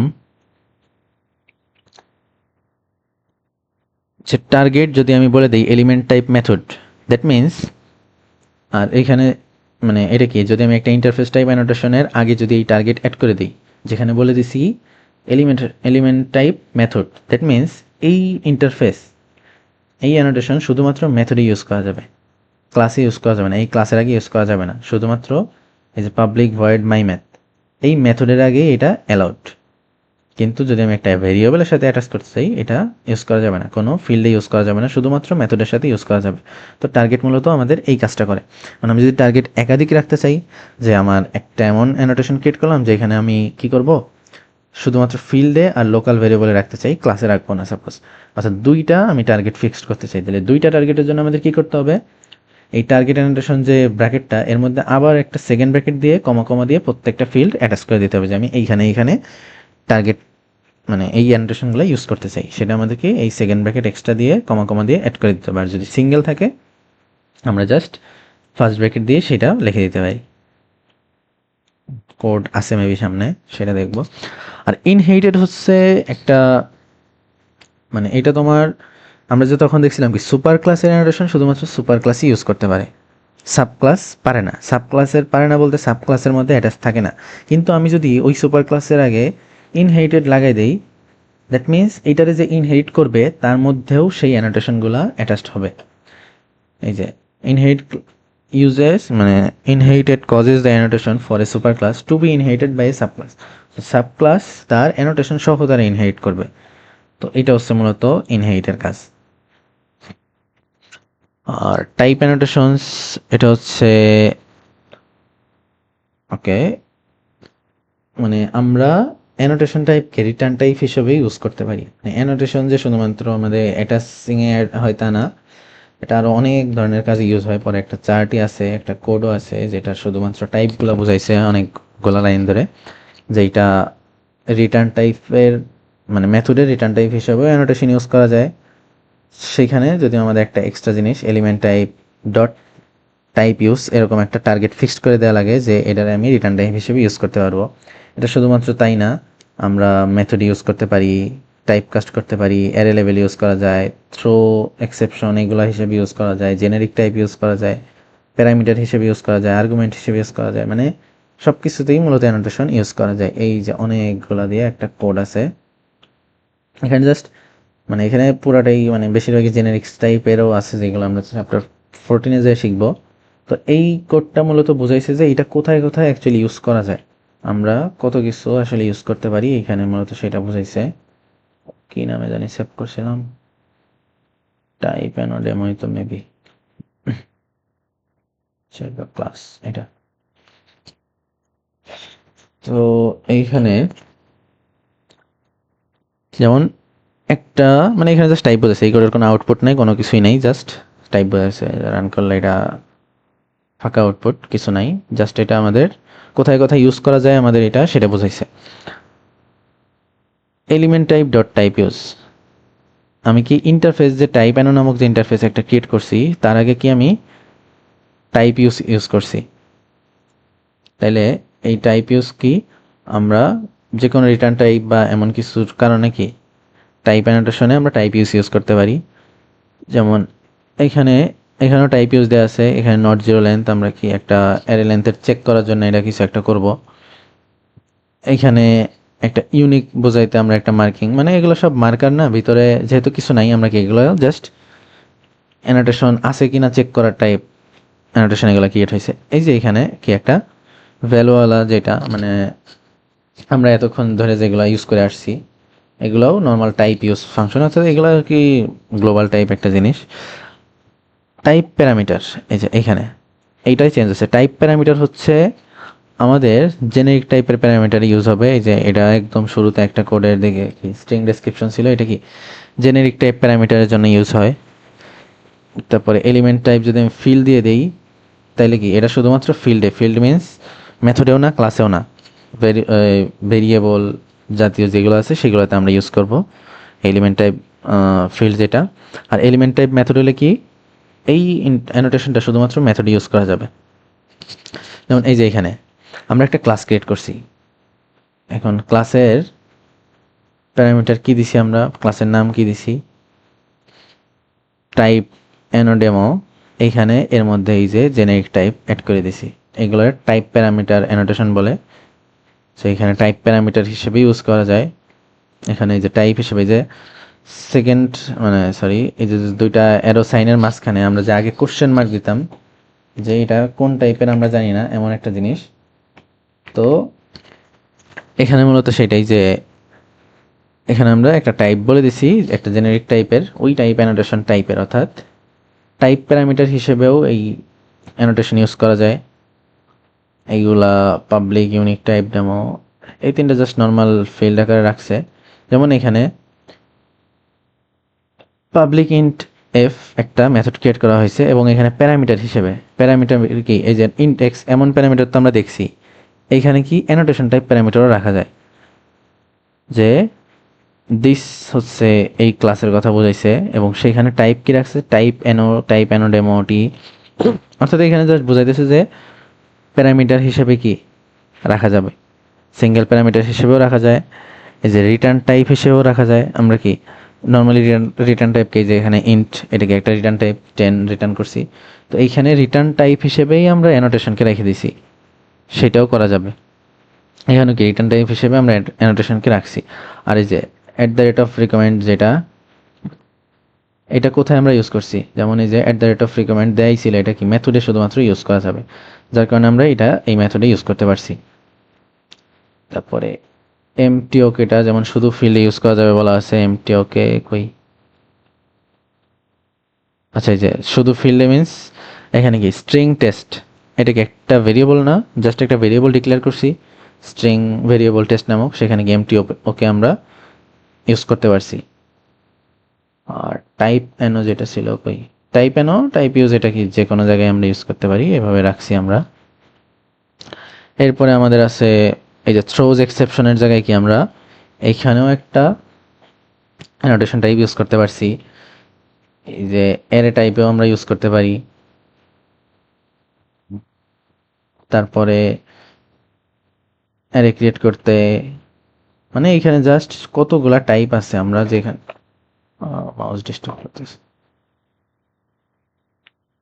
যে টার্গেট যদি আমি বলে দিই element type method, that means, আর এখানে মানে এটা কি যদি আমি একটা ইন্টারফেস টাইপ অ্যানোটেশনের আগে যদি এই টার্গেট অ্যাড করে দিই, যেখানে বলে দিছি element type method, that means এই ইন্টারফেস এই অ্যানোটেশন শুধুমাত্র মেথডে ইউজ করা যাবে, ক্লাসে ইউজ করা যাবে না, এই ক্লাসের আগে ইউজ করা যাবে না, শুধুমাত্র এই যে পাবলিক ভয়েড মাই ম্যাথ এই মেথডের আগে এটা অ্যালাউড। কিন্তু যদি আমি একটা ভেরিয়েবলের সাথে অ্যাটাচ করতে চাই এটা ইউজ করা যাবে না, কোনো ফিল্ডে ইউজ করা যাবে না, শুধুমাত্র মেথডের সাথে ইউজ করা যাবে। তো টার্গেট মূলত আমাদের এই কাজটা করে। মানে আমি যদি টার্গেট একাধিক রাখতে চাই, যে আমার একটা এমন অ্যানোটেশন ক্রিয়েট করলাম যেখানে আমি কি করব, শুধুমাত্র ফিল্ডে আর লোকাল ভেরিয়েবলে রাখতে চাই, ক্লাসে রাখবো না সাপোজ। অর্থাৎ দুইটা আমি টার্গেট ফিক্সড করতে চাই, তাহলে দুইটা টার্গেটের জন্য আমাদের কি করতে হবে, এই টার্গেট অ্যানোটেশন যে ব্র্যাকেটটা এর মধ্যে আবার একটা সেকেন্ড ব্র্যাকেট দিয়ে কমা কমা দিয়ে প্রত্যেকটা ফিল্ড অ্যাটাচ করে দিতে হবে যে আমি এইখানে টার্গেট মানে এই অ্যানোটেশনগুলো ইউজ করতে চাই, সেটা আমাদেরকে এই সেকেন্ড ব্র্যাকেট এক্সট্রা দিয়ে কমা কমা দিয়ে অ্যাড করে দিতে হবে। আর যদি সিঙ্গেল থাকে আমরা জাস্ট ফার্স্ট ব্র্যাকেট দিয়ে সেটা লিখে দিতে পারি। কোড আছে মেবি সামনে, সেটা দেখব। আর ইনহেরিটেড হচ্ছে একটা মানে এটা তোমার আমরা যে তখন দেখছিলাম কি সুপার ক্লাসের অ্যানোটেশন শুধুমাত্র সুপার ক্লাসই ইউজ করতে পারে, সাব ক্লাস পারে না। সাব ক্লাসের পারে না বলতে সাব ক্লাসের মধ্যে অ্যাটাচ থাকে না। কিন্তু আমি যদি ওই সুপার ক্লাসের আগে ইনহেরিটেড লাগাই দেই, দ্যাট মিনস এইটারে যে ইনহেরিট করবে তার মধ্যেও সেই অ্যানোটেশনগুলো অ্যাটাচড হবে। এই যে ইনহেরিট uses মানে inherited causes the annotation for a superclass to be inherited by a subclass. Subclass তার অ্যানোটেশন সহ তারা ইনহেরিট করবে। তো এটা হচ্ছে মূলত ইনহেরিটের কাজ। আর টাইপ অ্যানোটেশনস এটা হচ্ছে ওকে মানে আমরা অ্যানোটেশন টাইপকে রিটার্ন টাইপ হিসেবে ইউজ করতে পারি। অ্যানোটেশন যে শুধুমাত্র আমাদের অ্যাটাচিংয়ে হয় তা না, এটা আরও অনেক ধরনের কাজে ইউজ হয়। পরে একটা চার্টই আছে, একটা কোডও আছে যেটা শুধুমাত্র টাইপগুলো বুঝাইছে অনেকগুলো লাইন ধরে, যেটা রিটার্ন টাইপের মানে মেথডের রিটার্ন টাইপ হিসেবেও অ্যানোটেশন ইউজ করা যায়। সেখানে যদি আমাদের একটা এক্সট্রা জিনিস element type dot type use এরকম একটা টার্গেট ফিক্সড করে দেওয়া লাগে যে এটার আমি রিটার্ন টাইপ হিসেবে ইউজ করতে পারবো। এটা শুধুমাত্র তাই না, আমরা মেথড ইউজ করতে পারি, টাইপ কাস্ট করতে পারি, অ্যারে লেভেল ইউজ করা যায়, থ্রো এক্সেপশন এগুলো হিসেবে ইউজ করা যায়, জেনেরিক টাইপ ইউজ করা যায়, প্যারামিটার হিসেবে ইউজ করা যায়, আর্গুমেন্ট হিসেবে ইউজ করা যায়। মানে সব কিছুতেই মূলত অ্যানোটেশন ইউজ করা যায়। এই যে অনেকগুলো দিয়ে একটা কোড আছে এখানে, জাস্ট মানে এখানে পুরাটাই মানে বেশিরভাগই জেনেরিক্স টাইপেরও আছে যেগুলো আমরা চ্যাপ্টার 14-এ যেয়ে শিখবো। তো এই কোডটা মূলত বোঝাইছে যে এটা কোথায় কোথায় অ্যাকচুয়ালি ইউজ করা যায়, আমরা কত কিছু আসলে ইউজ করতে পারি এখানে মূলত সেটা বুঝাইছে। কি নামে জানি সেভ করছিলাম, টাইপ অ্যানো ডেমোই তো মেবি ক্লাস এটা। তো এইখানে যেমন একটা মানে এখানে জাস্ট টাইপ বোঝাচ্ছে, এই কোডের কোনো আউটপুট নাই, কোনো কিছুই নাই, জাস্ট টাইপ বোঝাচ্ছে। রান করলে এটা ফাঁকা আউটপুট, কিছু নাই, জাস্ট এটা আমাদের কোথায় কোথায় ইউজ করা যায় আমাদের এটা সেটা বোঝাইছে। Element type dot type use, আমি কি ইন্টারফেস যে টাইপ অ্যানো নামক যে ইন্টারফেস একটা ক্রিয়েট করছি তার আগে কি আমি টাইপ ইউজ করছি, তাইলে এই টাইপ ইউজ কি আমরা যে কোনো রিটার্ন টাইপ বা এমন কিছুর কারণে কি টাইপ অ্যানোটেশনে আমরা টাইপ ইউজ করতে পারি। যেমন এখানেও টাইপ ইউজ দেওয়া আছে, এখানে নট জিরো লেন্থ আমরা কি একটা অ্যারে লেন্থের চেক করার জন্য এটা কিছু একটা করব। এখানে একটা ইউনিক বোঝাইতে আমরা একটা মার্কিং, মানে এগুলো সব মার্কার না, ভিতরে যেহেতু কিছু নাই আমরা কি এগুলো জাস্ট অ্যানোটেশন আছে কিনা চেক করার টাইপ অ্যানোটেশন এগুলো ক্রিয়েট হয়েছে। এই যে এখানে কি একটা ভ্যালুওয়ালা যেটা মানে আমরা এতক্ষণ ধরে যেগুলো ইউজ করে আসছি এগুলোও নর্মাল টাইপ ইউজ ফাংশন, অর্থাৎ এগুলো আর কি গ্লোবাল টাইপ একটা জিনিস। টাইপ প্যারামিটার এই যে এখানে এইটাই চেঞ্জ আছে। টাইপ প্যারামিটার হচ্ছে আমাদের জেনেরিক টাইপের প্যারামিটার ইউজ হবে। এই যে এটা একদম শুরুতে একটা কোডের দিকে কি স্ট্রিং ডেসক্রিপশন ছিল, এটা কি জেনেরিক টাইপ প্যারামিটারের জন্য ইউজ হয়। তারপরে এলিমেন্ট টাইপ যদি আমি ফিল্ড দিয়ে দেই তাহলে কি এটা শুধুমাত্র ফিল্ড মিনস মেথডেও না ক্লাসেও না, ভেরিয়েবল জাতীয় যেগুলো আছে সেগুলোতে আমরা ইউজ করব এলিমেন্ট টাইপ ফিল্ড যেটা। আর এলিমেন্ট টাইপ মেথড হলে কি এই অ্যানোটেশনটা শুধুমাত্র মেথড ইউজ করা যাবে। যেমন এই যে এখানে আমরা একটা ক্লাস ক্রিয়েট করছি, এখন ক্লাসের প্যারামিটার কি দিছি, আমরা ক্লাসের নাম কি দিছি টাইপ অ্যানোডেমো, এইখানে এর মধ্যে এই যে জেনেরিক টাইপ অ্যাড করে দিছি, এগুলোর টাইপ প্যারামিটার অ্যানোটেশন বলে। সো এখানে টাইপ প্যারামিটার হিসেবে ইউজ করা যায়। এখানে এই যে টাইপ হিসেবে যে সেকেন্ড মানে সরি এই যে দুইটা অ্যারো সাইনের মাঝখানে আমরা যে আগে কোশ্চেন মার্ক দিতাম যে এটা কোন টাইপের আমরা জানি না এমন একটা জিনিস, তো এখানে মূলত সেটাই যে এখানে আমরা একটা টাইপ বলে দিছি একটা জেনেরিক টাইপের, ওই টাইপ অ্যানোটেশন টাইপের, অর্থাৎ টাইপ প্যারামিটার হিসেবেও এই অ্যানোটেশন ইউজ করা যায়। এইগুলা পাবলিক ইউনিক টাইপ ডেমো এই তিনটা জাস্ট নর্মাল ফিল্ড আকারে রাখছে। যেমন এখানে পাবলিক ইন্ট এফ একটা মেথড ক্রিয়েট করা হয়েছে এবং এখানে প্যারামিটার হিসেবে, প্যারামিটার কি এই যে ইন্ট এক্স, এমন প্যারামিটার তো আমরা দেখছি। এইখানে কি অ্যানোটেশন টাইপ প্যারামিটারও রাখা যায়, যে দিস হচ্ছে এই ক্লাসের কথা বোঝাইছে এবং সেখানে টাইপ কি রাখছে, টাইপ এনো ডেমো টি। অর্থাৎ এখানে জাস্ট বোঝাইতেছে যে প্যারামিটার হিসেবে কি রাখা যাবে, সিঙ্গেল প্যারামিটার হিসেবেও রাখা যায়, এই যে রিটার্ন টাইপ হিসেবেও রাখা যায়। আমরা কি নর্মালি রিটার্ন টাইপকে, যে এখানে ইন্ট, এটাকে একটা রিটার্ন টাইপ 10 রিটার্ন করছি, তো এইখানে রিটার্ন টাইপ হিসেবেই আমরা অ্যানোটেশনকে রেখে দিছি, সেটাও করা যাবে। এখানে কি রিটার্ন টাইপ হিসেবে আমরা অ্যানোটেশনকে রাখছি। আর এই যে at the rate of recommend, যেটা এটা কোথায় আমরা ইউজ করছি, যেমন এই যে at the rate of recommend দেয়াই ছিল, এটা কি মেথডে শুধুমাত্র ইউজ করা যাবে, যার কারণে আমরা এটা এই মেথডে ইউজ করতে পারছি। তারপরে এমটি ওকেটা যেমন শুধু ফিল্ডে ইউজ করা যাবে বলা আছে। এমটি ওকে কই, আচ্ছা এই যে শুধু ফিল্ডে মিন্স এখানে কি স্ট্রিং টেস্ট, এটাকে একটা ভেরিয়েবল না, জাস্ট একটা ভেরিয়েবল ডিক্লেয়ার করছি স্ট্রিং ভেরিয়েবল টেস্ট নামক, সেখানে কি এমটি ওকে আমরা ইউজ করতে পারছি। আর টাইপ এনো যেটা ছিল কই, টাইপ ইউজ, এটা কি যে কোনো জায়গায় আমরা ইউজ করতে পারি, এভাবে রাখছি আমরা। এরপরে আমাদের আছে এই যে থ্রোজ এক্সেপশনের জায়গায় কি আমরা এইখানেও একটা অ্যানোটেশন টাইপ ইউজ করতে পারছি। এই যে অ্যারে টাইপেও আমরা ইউজ করতে পারি। তারপরে অ্যারে ক্রিয়েট করতে, মানে এখানে জাস্ট কতগুলা টাইপ আছে, আমরা যেখানে মাউস ডিস্টার্ব করতেছে,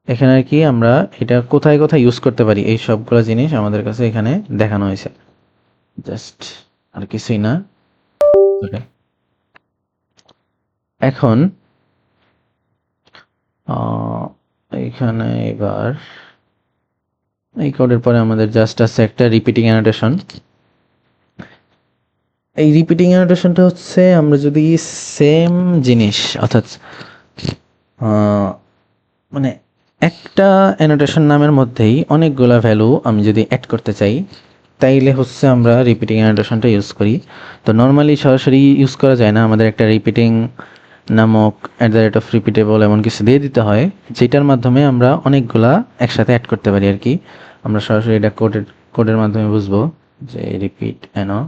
এখানে আর কি আমরা এটা কোথায় কোথায় ইউজ করতে পারি এই সবগুলো জিনিস আমাদের কাছে এখানে দেখানো হয়েছে, জাস্ট আর কিছুই না। Okay. এখন এইখানে এবার এই কোডের পরে আমাদের জাস্ট আছে একটা রিপিটিং অ্যানোটেশন। এই রিপিটিং অ্যানোটেশনটা হচ্ছে আমরা যদি সেম জিনিস, অর্থাৎ মানে একটা অ্যানোটেশন নামের মধ্যেই অনেকগুলা ভ্যালু আমি যদি অ্যাড করতে চাই, তাইলে হচ্ছে আমরা রিপিটিং অ্যানোটেশনটা ইউজ করি। তো নর্মালি সরাসরি ইউজ করা যায় না, আমাদের একটা রিপিটিং নামক at the rate of repeatable এমন কিছু দিয়ে দিতে হয়, যেটার মাধ্যমে আমরা অনেকগুলা একসাথে অ্যাড করতে পারি আর কি। আমরা সরাসরি এটা কোডের মাধ্যমে বুঝবো, যে রিপিট এনো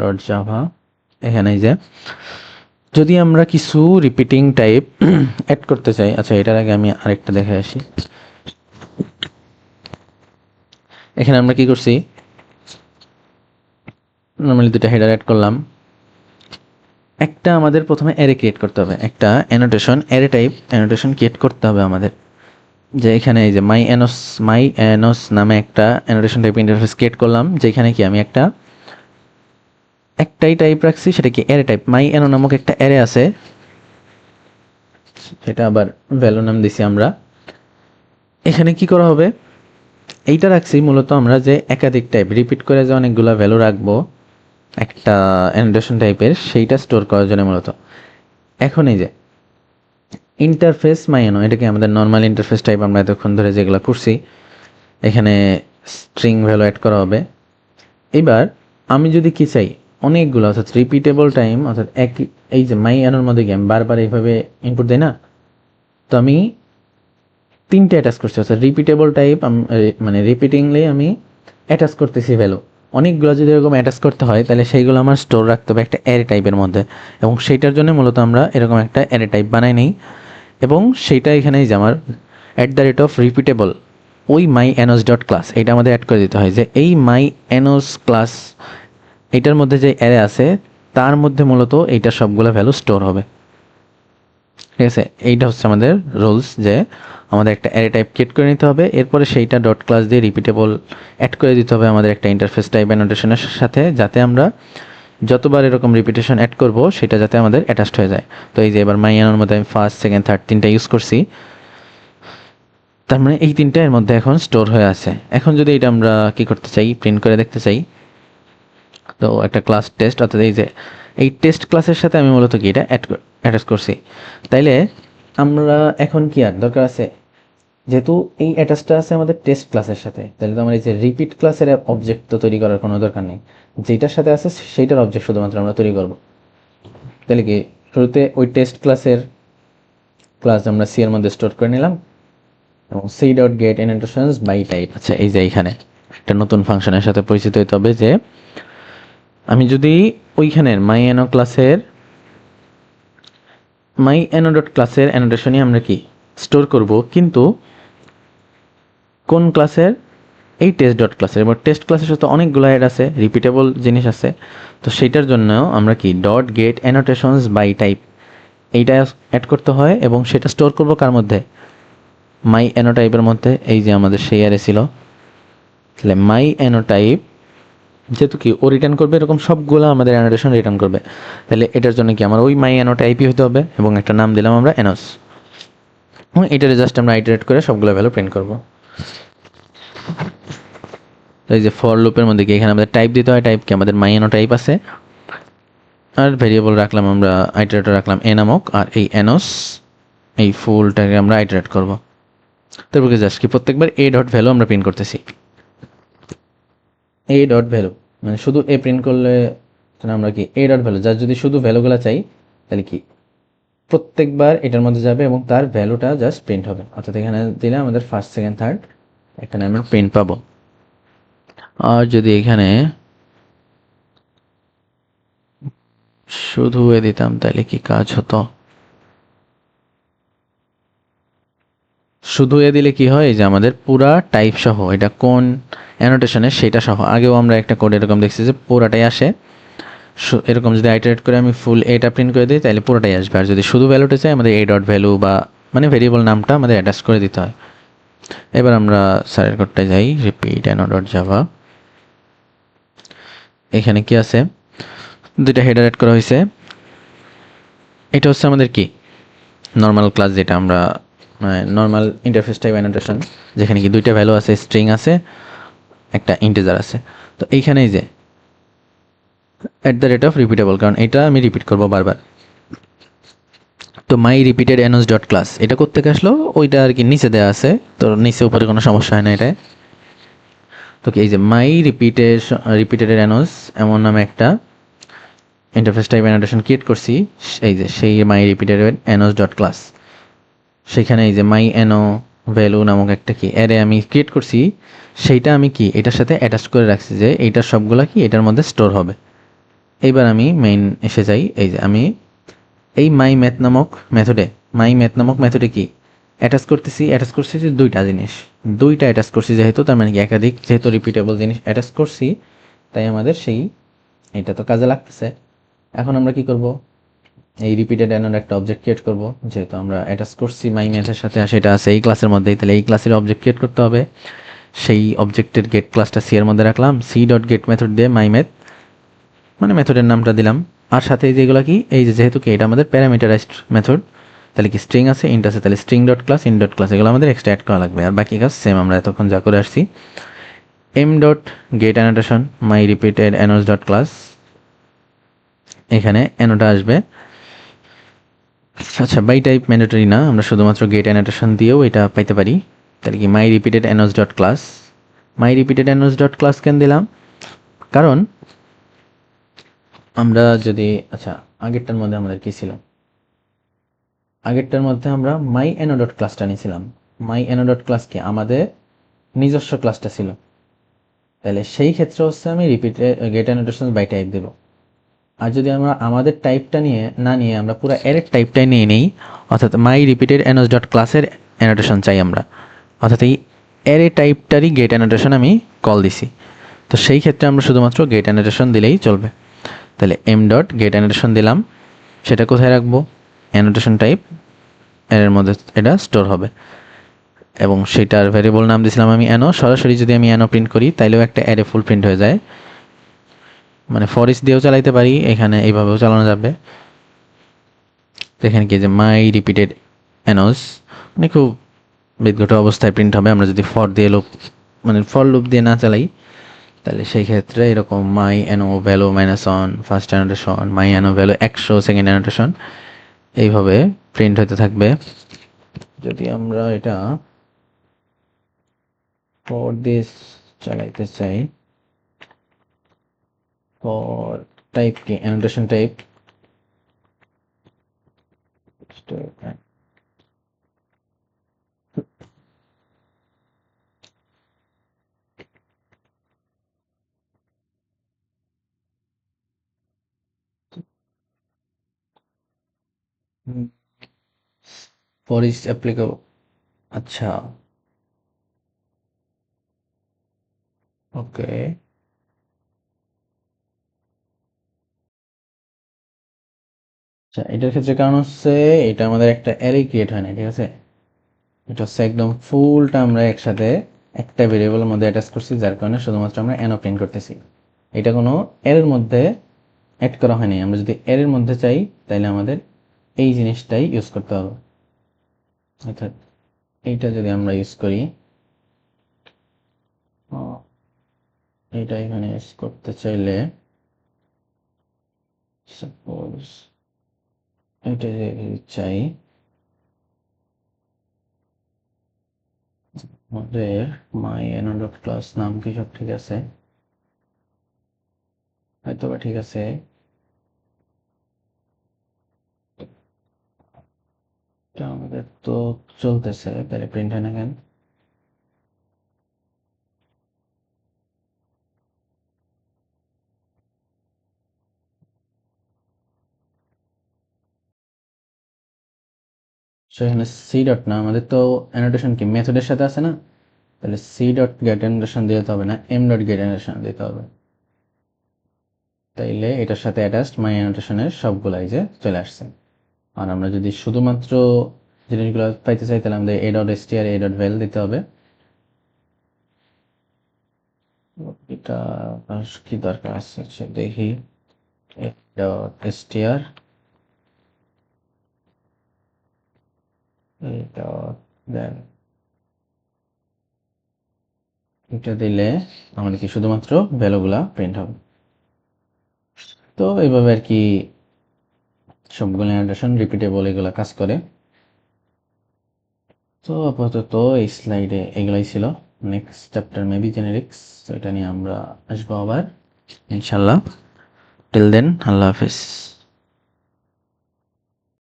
ডট জাভা। এখানে যে যদি আমরা কিছু রিপিটিং টাইপ অ্যাড করতে চাই, আচ্ছা এটার আগে আমি আরেকটা দেখে আসি। এখানে আমরা কি করছি, নর্মালি দুটো হেডার অ্যাড করলাম। একটা আমাদের প্রথমে অ্যারে ক্রিয়েট করতে হবে, একটা annotation array type annotation create করতে হবে আমাদের। যে এখানে এই যে মাই অ্যানোস নামে একটা অ্যানোটেশন টাইপ ইন্টারফেস ক্রিয়েট করলাম, যেখানে কি আমি একটাই টাইপ রাখছি, সেটা কি অ্যারে টাইপ। মাই অ্যানো নামক একটা অ্যারে আছে, সেটা আবার ভ্যালু নাম দিছি আমরা। এখানে কি করা হবে, এইটা রাখছি মূলত আমরা যে একাধিক টাইপ রিপিট করে যে অনেকগুলো ভ্যালু রাখবো একটা অ্যানোটেশন টাইপের, সেইটা স্টোর করার জন্য মূলত। এখন এই যে ইন্টারফেস মাইনো, এটাকে আমাদের নর্মাল ইন্টারফেস টাইপ আমরা এতক্ষণ ধরে যেগুলো করছি, এখানে স্ট্রিং ভ্যালু অ্যাড করা হবে। এবার আমি যদি কি চাই অনেকগুলো, অর্থাৎ রিপিটেবল টাইম, অর্থাৎ এই যে মাই অ্যানোর মধ্যে কি আমি বারবার এইভাবে ইনপুট দিই না, তো আমি তিনটে অ্যাটাচ করছি, অর্থাৎ রিপিটেবল টাইপ মানে রিপিটিংলি আমি অ্যাটাচ করতেছি ভ্যালু। অনেকগুলো যদি এরকম অ্যাটাচ করতে হয়, তাহলে সেইগুলো আমার স্টোর রাখতে হবে একটা অ্যারে টাইপের মধ্যে, এবং সেইটার জন্য মূলত আমরা এরকম একটা অ্যারে টাইপ বানাই নিই। এবং সেইটা এখানে যে আমার at the rate of repeatable ওই মাই অ্যানোস ডট ক্লাস, এটা আমাদের অ্যাড করে দিতে হয়, যে এই মাই অ্যানোস ক্লাস এইটার মধ্যে যে অ্যারে আছে তার মধ্যে মূলত এইটা সবগুলো ভ্যালু স্টোর হবে। ঠিক আছে, এইটা হচ্ছে আমাদের রুলস, যে আমাদের একটা অ্যারে টাইপ ক্রিয়েট করে নিতে হবে, এরপরে সেইটা ডট ক্লাস দিয়ে রিপিটেবল অ্যাড করে দিতে হবে আমাদের একটা ইন্টারফেস টাইপ অ্যানোটেশনের সাথে, যাতে আমরা যতবার এরকম রিপিটেশন অ্যাড করব সেটা যাতে আমাদের অ্যাটাচড হয়ে যায়। তো এই যে এবার মাই অ্যানোর মধ্যে আমি ফার্স্ট সেকেন্ড থার্ড তিনটা ইউজ করছি, তার মানে এই তিনটা এর মধ্যে এখন স্টোর হয়ে আছে। এখন যদি এটা আমরা কি করতে চাই, প্রিন্ট করে দেখতে চাই, তো একটা ক্লাস টেস্ট, অর্থাৎ এই যে এই টেস্ট ক্লাসের সাথে আমি মূলত কি এটা অ্যাটাচ করছি, তাইলে আমরা এখন কি আর দরকার আছে, যেহেতু এই অ্যাটাচটা আছে আমাদের টেস্ট ক্লাসের সাথে, তাহলে তো আমার এই যে রিপিট ক্লাসের অবজেক্ট তো তৈরি করার কোনো দরকার নেই, যেটার সাথে আছে সেইটার অবজেক্ট শুধুমাত্র আমরা তৈরি করব। তাহলে কি শুরুতে ওই টেস্ট ক্লাসের ক্লাস আমরা সি এর মধ্যে স্টোর করে নিলাম এবং C dot get annotations by type. আচ্ছা, এই যে এইখানে একটা নতুন ফাংশনের সাথে পরিচিত হতে হবে, যে আমি যদি ওইখানের মাই এনো ক্লাসের মাই এনো ডট ক্লাসের অ্যানোটেশনই আমরা কি স্টোর করব, কিন্তু কোন ক্লাসের? এই টেস্ট ডট ক্লাসের। এবার টেস্ট ক্লাসের সাথে অনেকগুলো অ্যাড আছে, রিপিটেবল জিনিস আছে, তো সেইটার জন্য আমরা কি dot get annotations by type এইটা অ্যাড করতে হয়, এবং সেটা স্টোর করব কার মধ্যে? মাই এনো টাইপের মধ্যে। এই যে আমাদের সেই অ্যারে ছিল, তাহলে মাই এনো টাইপ যেহেতু কি ও রিটার্ন করবে এরকম সবগুলো আমাদের অ্যানোটেশন রিটার্ন করবে, তাহলে এটার জন্য কি আমার ওই মাই এনো টাইপই হতে হবে, এবং একটা নাম দিলাম আমরা এনোস, এবং এটারে জাস্ট আমরা আইটারেট করে সবগুলো ভ্যালু প্রিন্ট করব। তো এই যে ফর লুপের মধ্যে কি এখানে আমাদের টাইপ দিতে হয়, টাইপ কি আমাদের মাই এনো টাইপ আছে, আর ভেরিয়েবল রাখলাম আমরা, আইটারেটর রাখলাম এ নামক, আর এই এনোস এই ফুলটাকে আমরা আইটারেট করব। তারপর কি জাস্ট কি প্রত্যেকবার এ ডট ভ্যালু আমরা প্রিন্ট করতেছি, এ ডট ভ্যালু, মানে শুধু এ প্রিন্ট করলে আমরা কি এ ডট ভ্যালু জাস্ট যদি শুধু ভ্যালুগুলো চাই, তাহলে কি প্রত্যেকবার এটার মধ্যে যাবে এবং তার ভ্যালুটা জাস্ট প্রিন্ট হবে। অর্থাৎ এখানে দিলে আমাদের ফার্স্ট সেকেন্ড থার্ড এখানে আমরা প্রিন্ট পাবো। আর যদি এখানে শুধু এ দিতাম তাহলে কি কাজ হতো? শুধু এ দিলে কি হয়, যে আমাদের পুরা টাইপ সহ, এটা কোন অ্যানোটেশনে সেটা সহ, আগেও আমরা একটা কোড এরকম দেখছি যে পুরাটাই আসে। এরকম যদি আইটারেট করে আমি ফুল এটা প্রিন্ট করে দিই তাহলে পুরোটাই আসবে। আর যদি শুধু ভ্যালুটা চাই, আমাদের এ ডট ভ্যালু বা মানে ভেরিয়েবল নামটা আমাদের অ্যাটাচ করে দিতে হয়। এবার আমরা স্যারের কোডটায় যাই, রিপিট এনো ডট জাভা। এখানে কি আছে, দুইটা হেডার অ্যাড করা হয়েছে। এটা হচ্ছে আমাদের কি নর্মাল ক্লাস, যেটা আমরা নর্মাল ইন্টারফেস টাইপ অ্যানোটেশন, যেখানে কি দুইটা ভ্যালু আছে, স্ট্রিং আছে, একটা ইন্টিজার আছে। তো এইখানেই যে at the rate of repeatable, কারণ এটা আমি রিপিট করবো বারবার। তো মাই রিপিটেড এনোস ডট ক্লাস এটা কোত্থেকে আসলো, ওইটা আর কি নিচে দেওয়া আছে, তো নিচে উপরে কোনো সমস্যা হয় না এটা। তো এই যে মাই রিপিটেড এনোস এমন নামে একটা ইন্টারফেস টাইপ অ্যানোটেশন ক্রিয়েট করছি, এই যে সেই মাই রিপিটেড এনোস ডট ক্লাস, সেখানে এই যে মাই এনো ভ্যালু নামক একটা কি অ্যারে আমি ক্রিয়েট করছি, সেইটা আমি কি এটার সাথে অ্যাটাচ করে রাখছি, যে এইটার সবগুলা কি এটার মধ্যে স্টোর হবে। এইবার আমি মেইন এসে যাই, এই যে আমি এই মাই ম্যাথ নামক মেথডে কি অ্যাটাচ করতেছি দুইটা জিনিস, দুইটা অ্যাটাচ করছি, যেহেতু তার মানে কি একাধিক, যেহেতু রিপিটেবল জিনিস অ্যাটাচ করছি, তাই আমাদের সেই এটা তো কাজে লাগতেছে। এখন আমরা কি করব, এই রিপিটেড অ্যানোর একটা অবজেক্ট ক্রিয়েট করব, যেহেতু আমরা অ্যাটাচ করছি মাই ম্যাথের সাথে, আর সেটা আছে এই ক্লাসের মধ্যেই, তাহলে এই ক্লাসের অবজেক্ট ক্রিয়েট করতে হবে। সেই অবজেক্টের গেট ক্লাসটা সি এর মধ্যে রাখলাম, সি ডট গেট মেথড দিয়ে মাই ম্যাথ মানে মেথডের নামটা দিলাম, আর সাথে যেগুলো কি এই যে যেহেতু কি এটা আমাদের প্যারামিটারাইজড মেথড, তাহলে কি স্ট্রিং আছে, ইন্ট আছে, তাহলে string dot class, in dot class, এগুলো আমাদের এক্সট্রা অ্যাড করা লাগবে। আর বাকি কাজ সেম আমরা এতক্ষণ যা করে আসছি। এম ডট গেট অ্যানোটেশন মাই রিপিটেড অ্যানোস ডট ক্লাস, এখানে অ্যানোটা আসবে। আচ্ছা, বাই টাইপ ম্যান্ডেটরি না, আমরা শুধুমাত্র গেট অ্যানোটেশন দিয়েও এটা পাইতে পারি। তাহলে কি মাই রিপিটেড অ্যানোস ডট ক্লাস, মাই রিপিটেড অ্যানোস ডট ক্লাস কেন দিলাম, কারণ আমরা যদি আচ্ছা আগেরটার মধ্যে আমাদের কি ছিল, আগেরটার মধ্যে আমরা মাই এনো ডট ক্লাসটা নিয়েছিলাম, মাই এনো ডট ক্লাস কি আমাদের নিজস্ব ক্লাসটা ছিল, তাহলে সেই ক্ষেত্রে হচ্ছে আমি রিপিটে গেট অ্যানোটেশন বাই টাইপ দেব। আর যদি আমরা আমাদের টাইপটা নিয়ে আমরা পুরো অ্যারের টাইপটাই নিয়ে নিই, অর্থাৎ মাই রিপিটেড এনোস ডট ক্লাসের অ্যানোটেশন চাই আমরা, অর্থাৎ এই অ্যারে টাইপটারই গেট অ্যানোটেশন আমি কল দিছি, তো সেই ক্ষেত্রে আমরা শুধুমাত্র গেট অ্যানোটেশন দিলেই চলবে। তাহলে এম ডট গেট অ্যানোটেশন দিলাম, সেটা কোথায় রাখবো, অ্যানোটেশন টাইপ এর মধ্যে এটা স্টোর হবে, এবং সেটার ভ্যারিয়েবল নাম দিয়েছিলাম আমি অ্যানো। সরাসরি যদি আমি অ্যানো প্রিন্ট করি তাইলেও একটা অ্যারে ফুল প্রিন্ট হয়ে যায়, মানে ফর ইচ দিয়েও চালাইতে পারি, এখানে এইভাবেও চালানো যাবে। এখানে কি যে মাই রিপিটেড অ্যানোস মানে খুব বিদঘট অবস্থায় প্রিন্ট হবে, আমরা যদি ফর দিয়ে লুপ মানে ফর লুপ দিয়ে না চালাই, তাহলে সেই ক্ষেত্রে এরকম my anno value minus one first annotation, my anno value 100 second annotation, এইভাবে প্রিন্ট হতে থাকবে। যদি আমরা এটা ফর দিস চালাইতে চাই, ফর টাইপ কি annotation type for is applicable. আচ্ছা, ওকে। আচ্ছা, এটার ক্ষেত্রে কারণ হচ্ছে এটা আমাদের একটা অ্যারে ক্রিয়েট হয় না, ঠিক আছে। এটা হচ্ছে একদম ফুলটা আমরা একসাথে একটা ভেরিয়েবলের মধ্যে অ্যাটাচ করছি, যার কারণে শুধুমাত্র আমরা এনো প্রিন্ট করতেছি। এটা কোনো অ্যারের মধ্যে অ্যাড করা হয়নি। আমরা যদি অ্যারের মধ্যে চাই তাহলে আমাদের এই জিনিসটাই ইউজ করতে হবে। অর্থাৎ এইটা যদি আমরা ইউজ করি, এইটা এখানে ইউজ করতে চাইলে সাপোজ এটা যদি চাই, আমাদের মাই এনো ডট ক্লাস নাম কি সব ঠিক আছে, হয়তো বা ঠিক আছে। এটা আমাদের তো চলতেছে, তাহলে প্রিন্ট হয় না কেন? সো এখানে সি ডট না, আমাদের তো অ্যানোটেশন কি মেথডের সাথে আছে না, তাহলে সি ডট গেট অ্যানোটেশন দিতে হবে না, এম ডট গেট অ্যানোটেশন দিতে হবে। তাইলে এটার সাথে অ্যাটাচড মাই অ্যানোটেশনের সবগুলাই যে চলে আসছে। আর আমরা যদি শুধুমাত্র জিনিসগুলো পাইতে চাই তাহলে আমাদের A dot STR A dot val দিতে হবে। এটা কি দরকার আছে দেখি, A dot STR A dot val, এটা দিলে আমাদের কি শুধুমাত্র ভ্যালুগুলা প্রিন্ট হবে। তো এইভাবে আর কি সবগুলো অ্যানোটেশন রিপিটেবল এগুলা কাজ করে। তো আপাতত এই স্লাইডে এগুলাই ছিল। নেক্সট চ্যাপ্টার মেবি জেনেরিক্স, তো এটা নিয়ে আমরা আসবো আবার ইনশাল্লাহ। টিল দেন, আল্লাহ হাফিজ।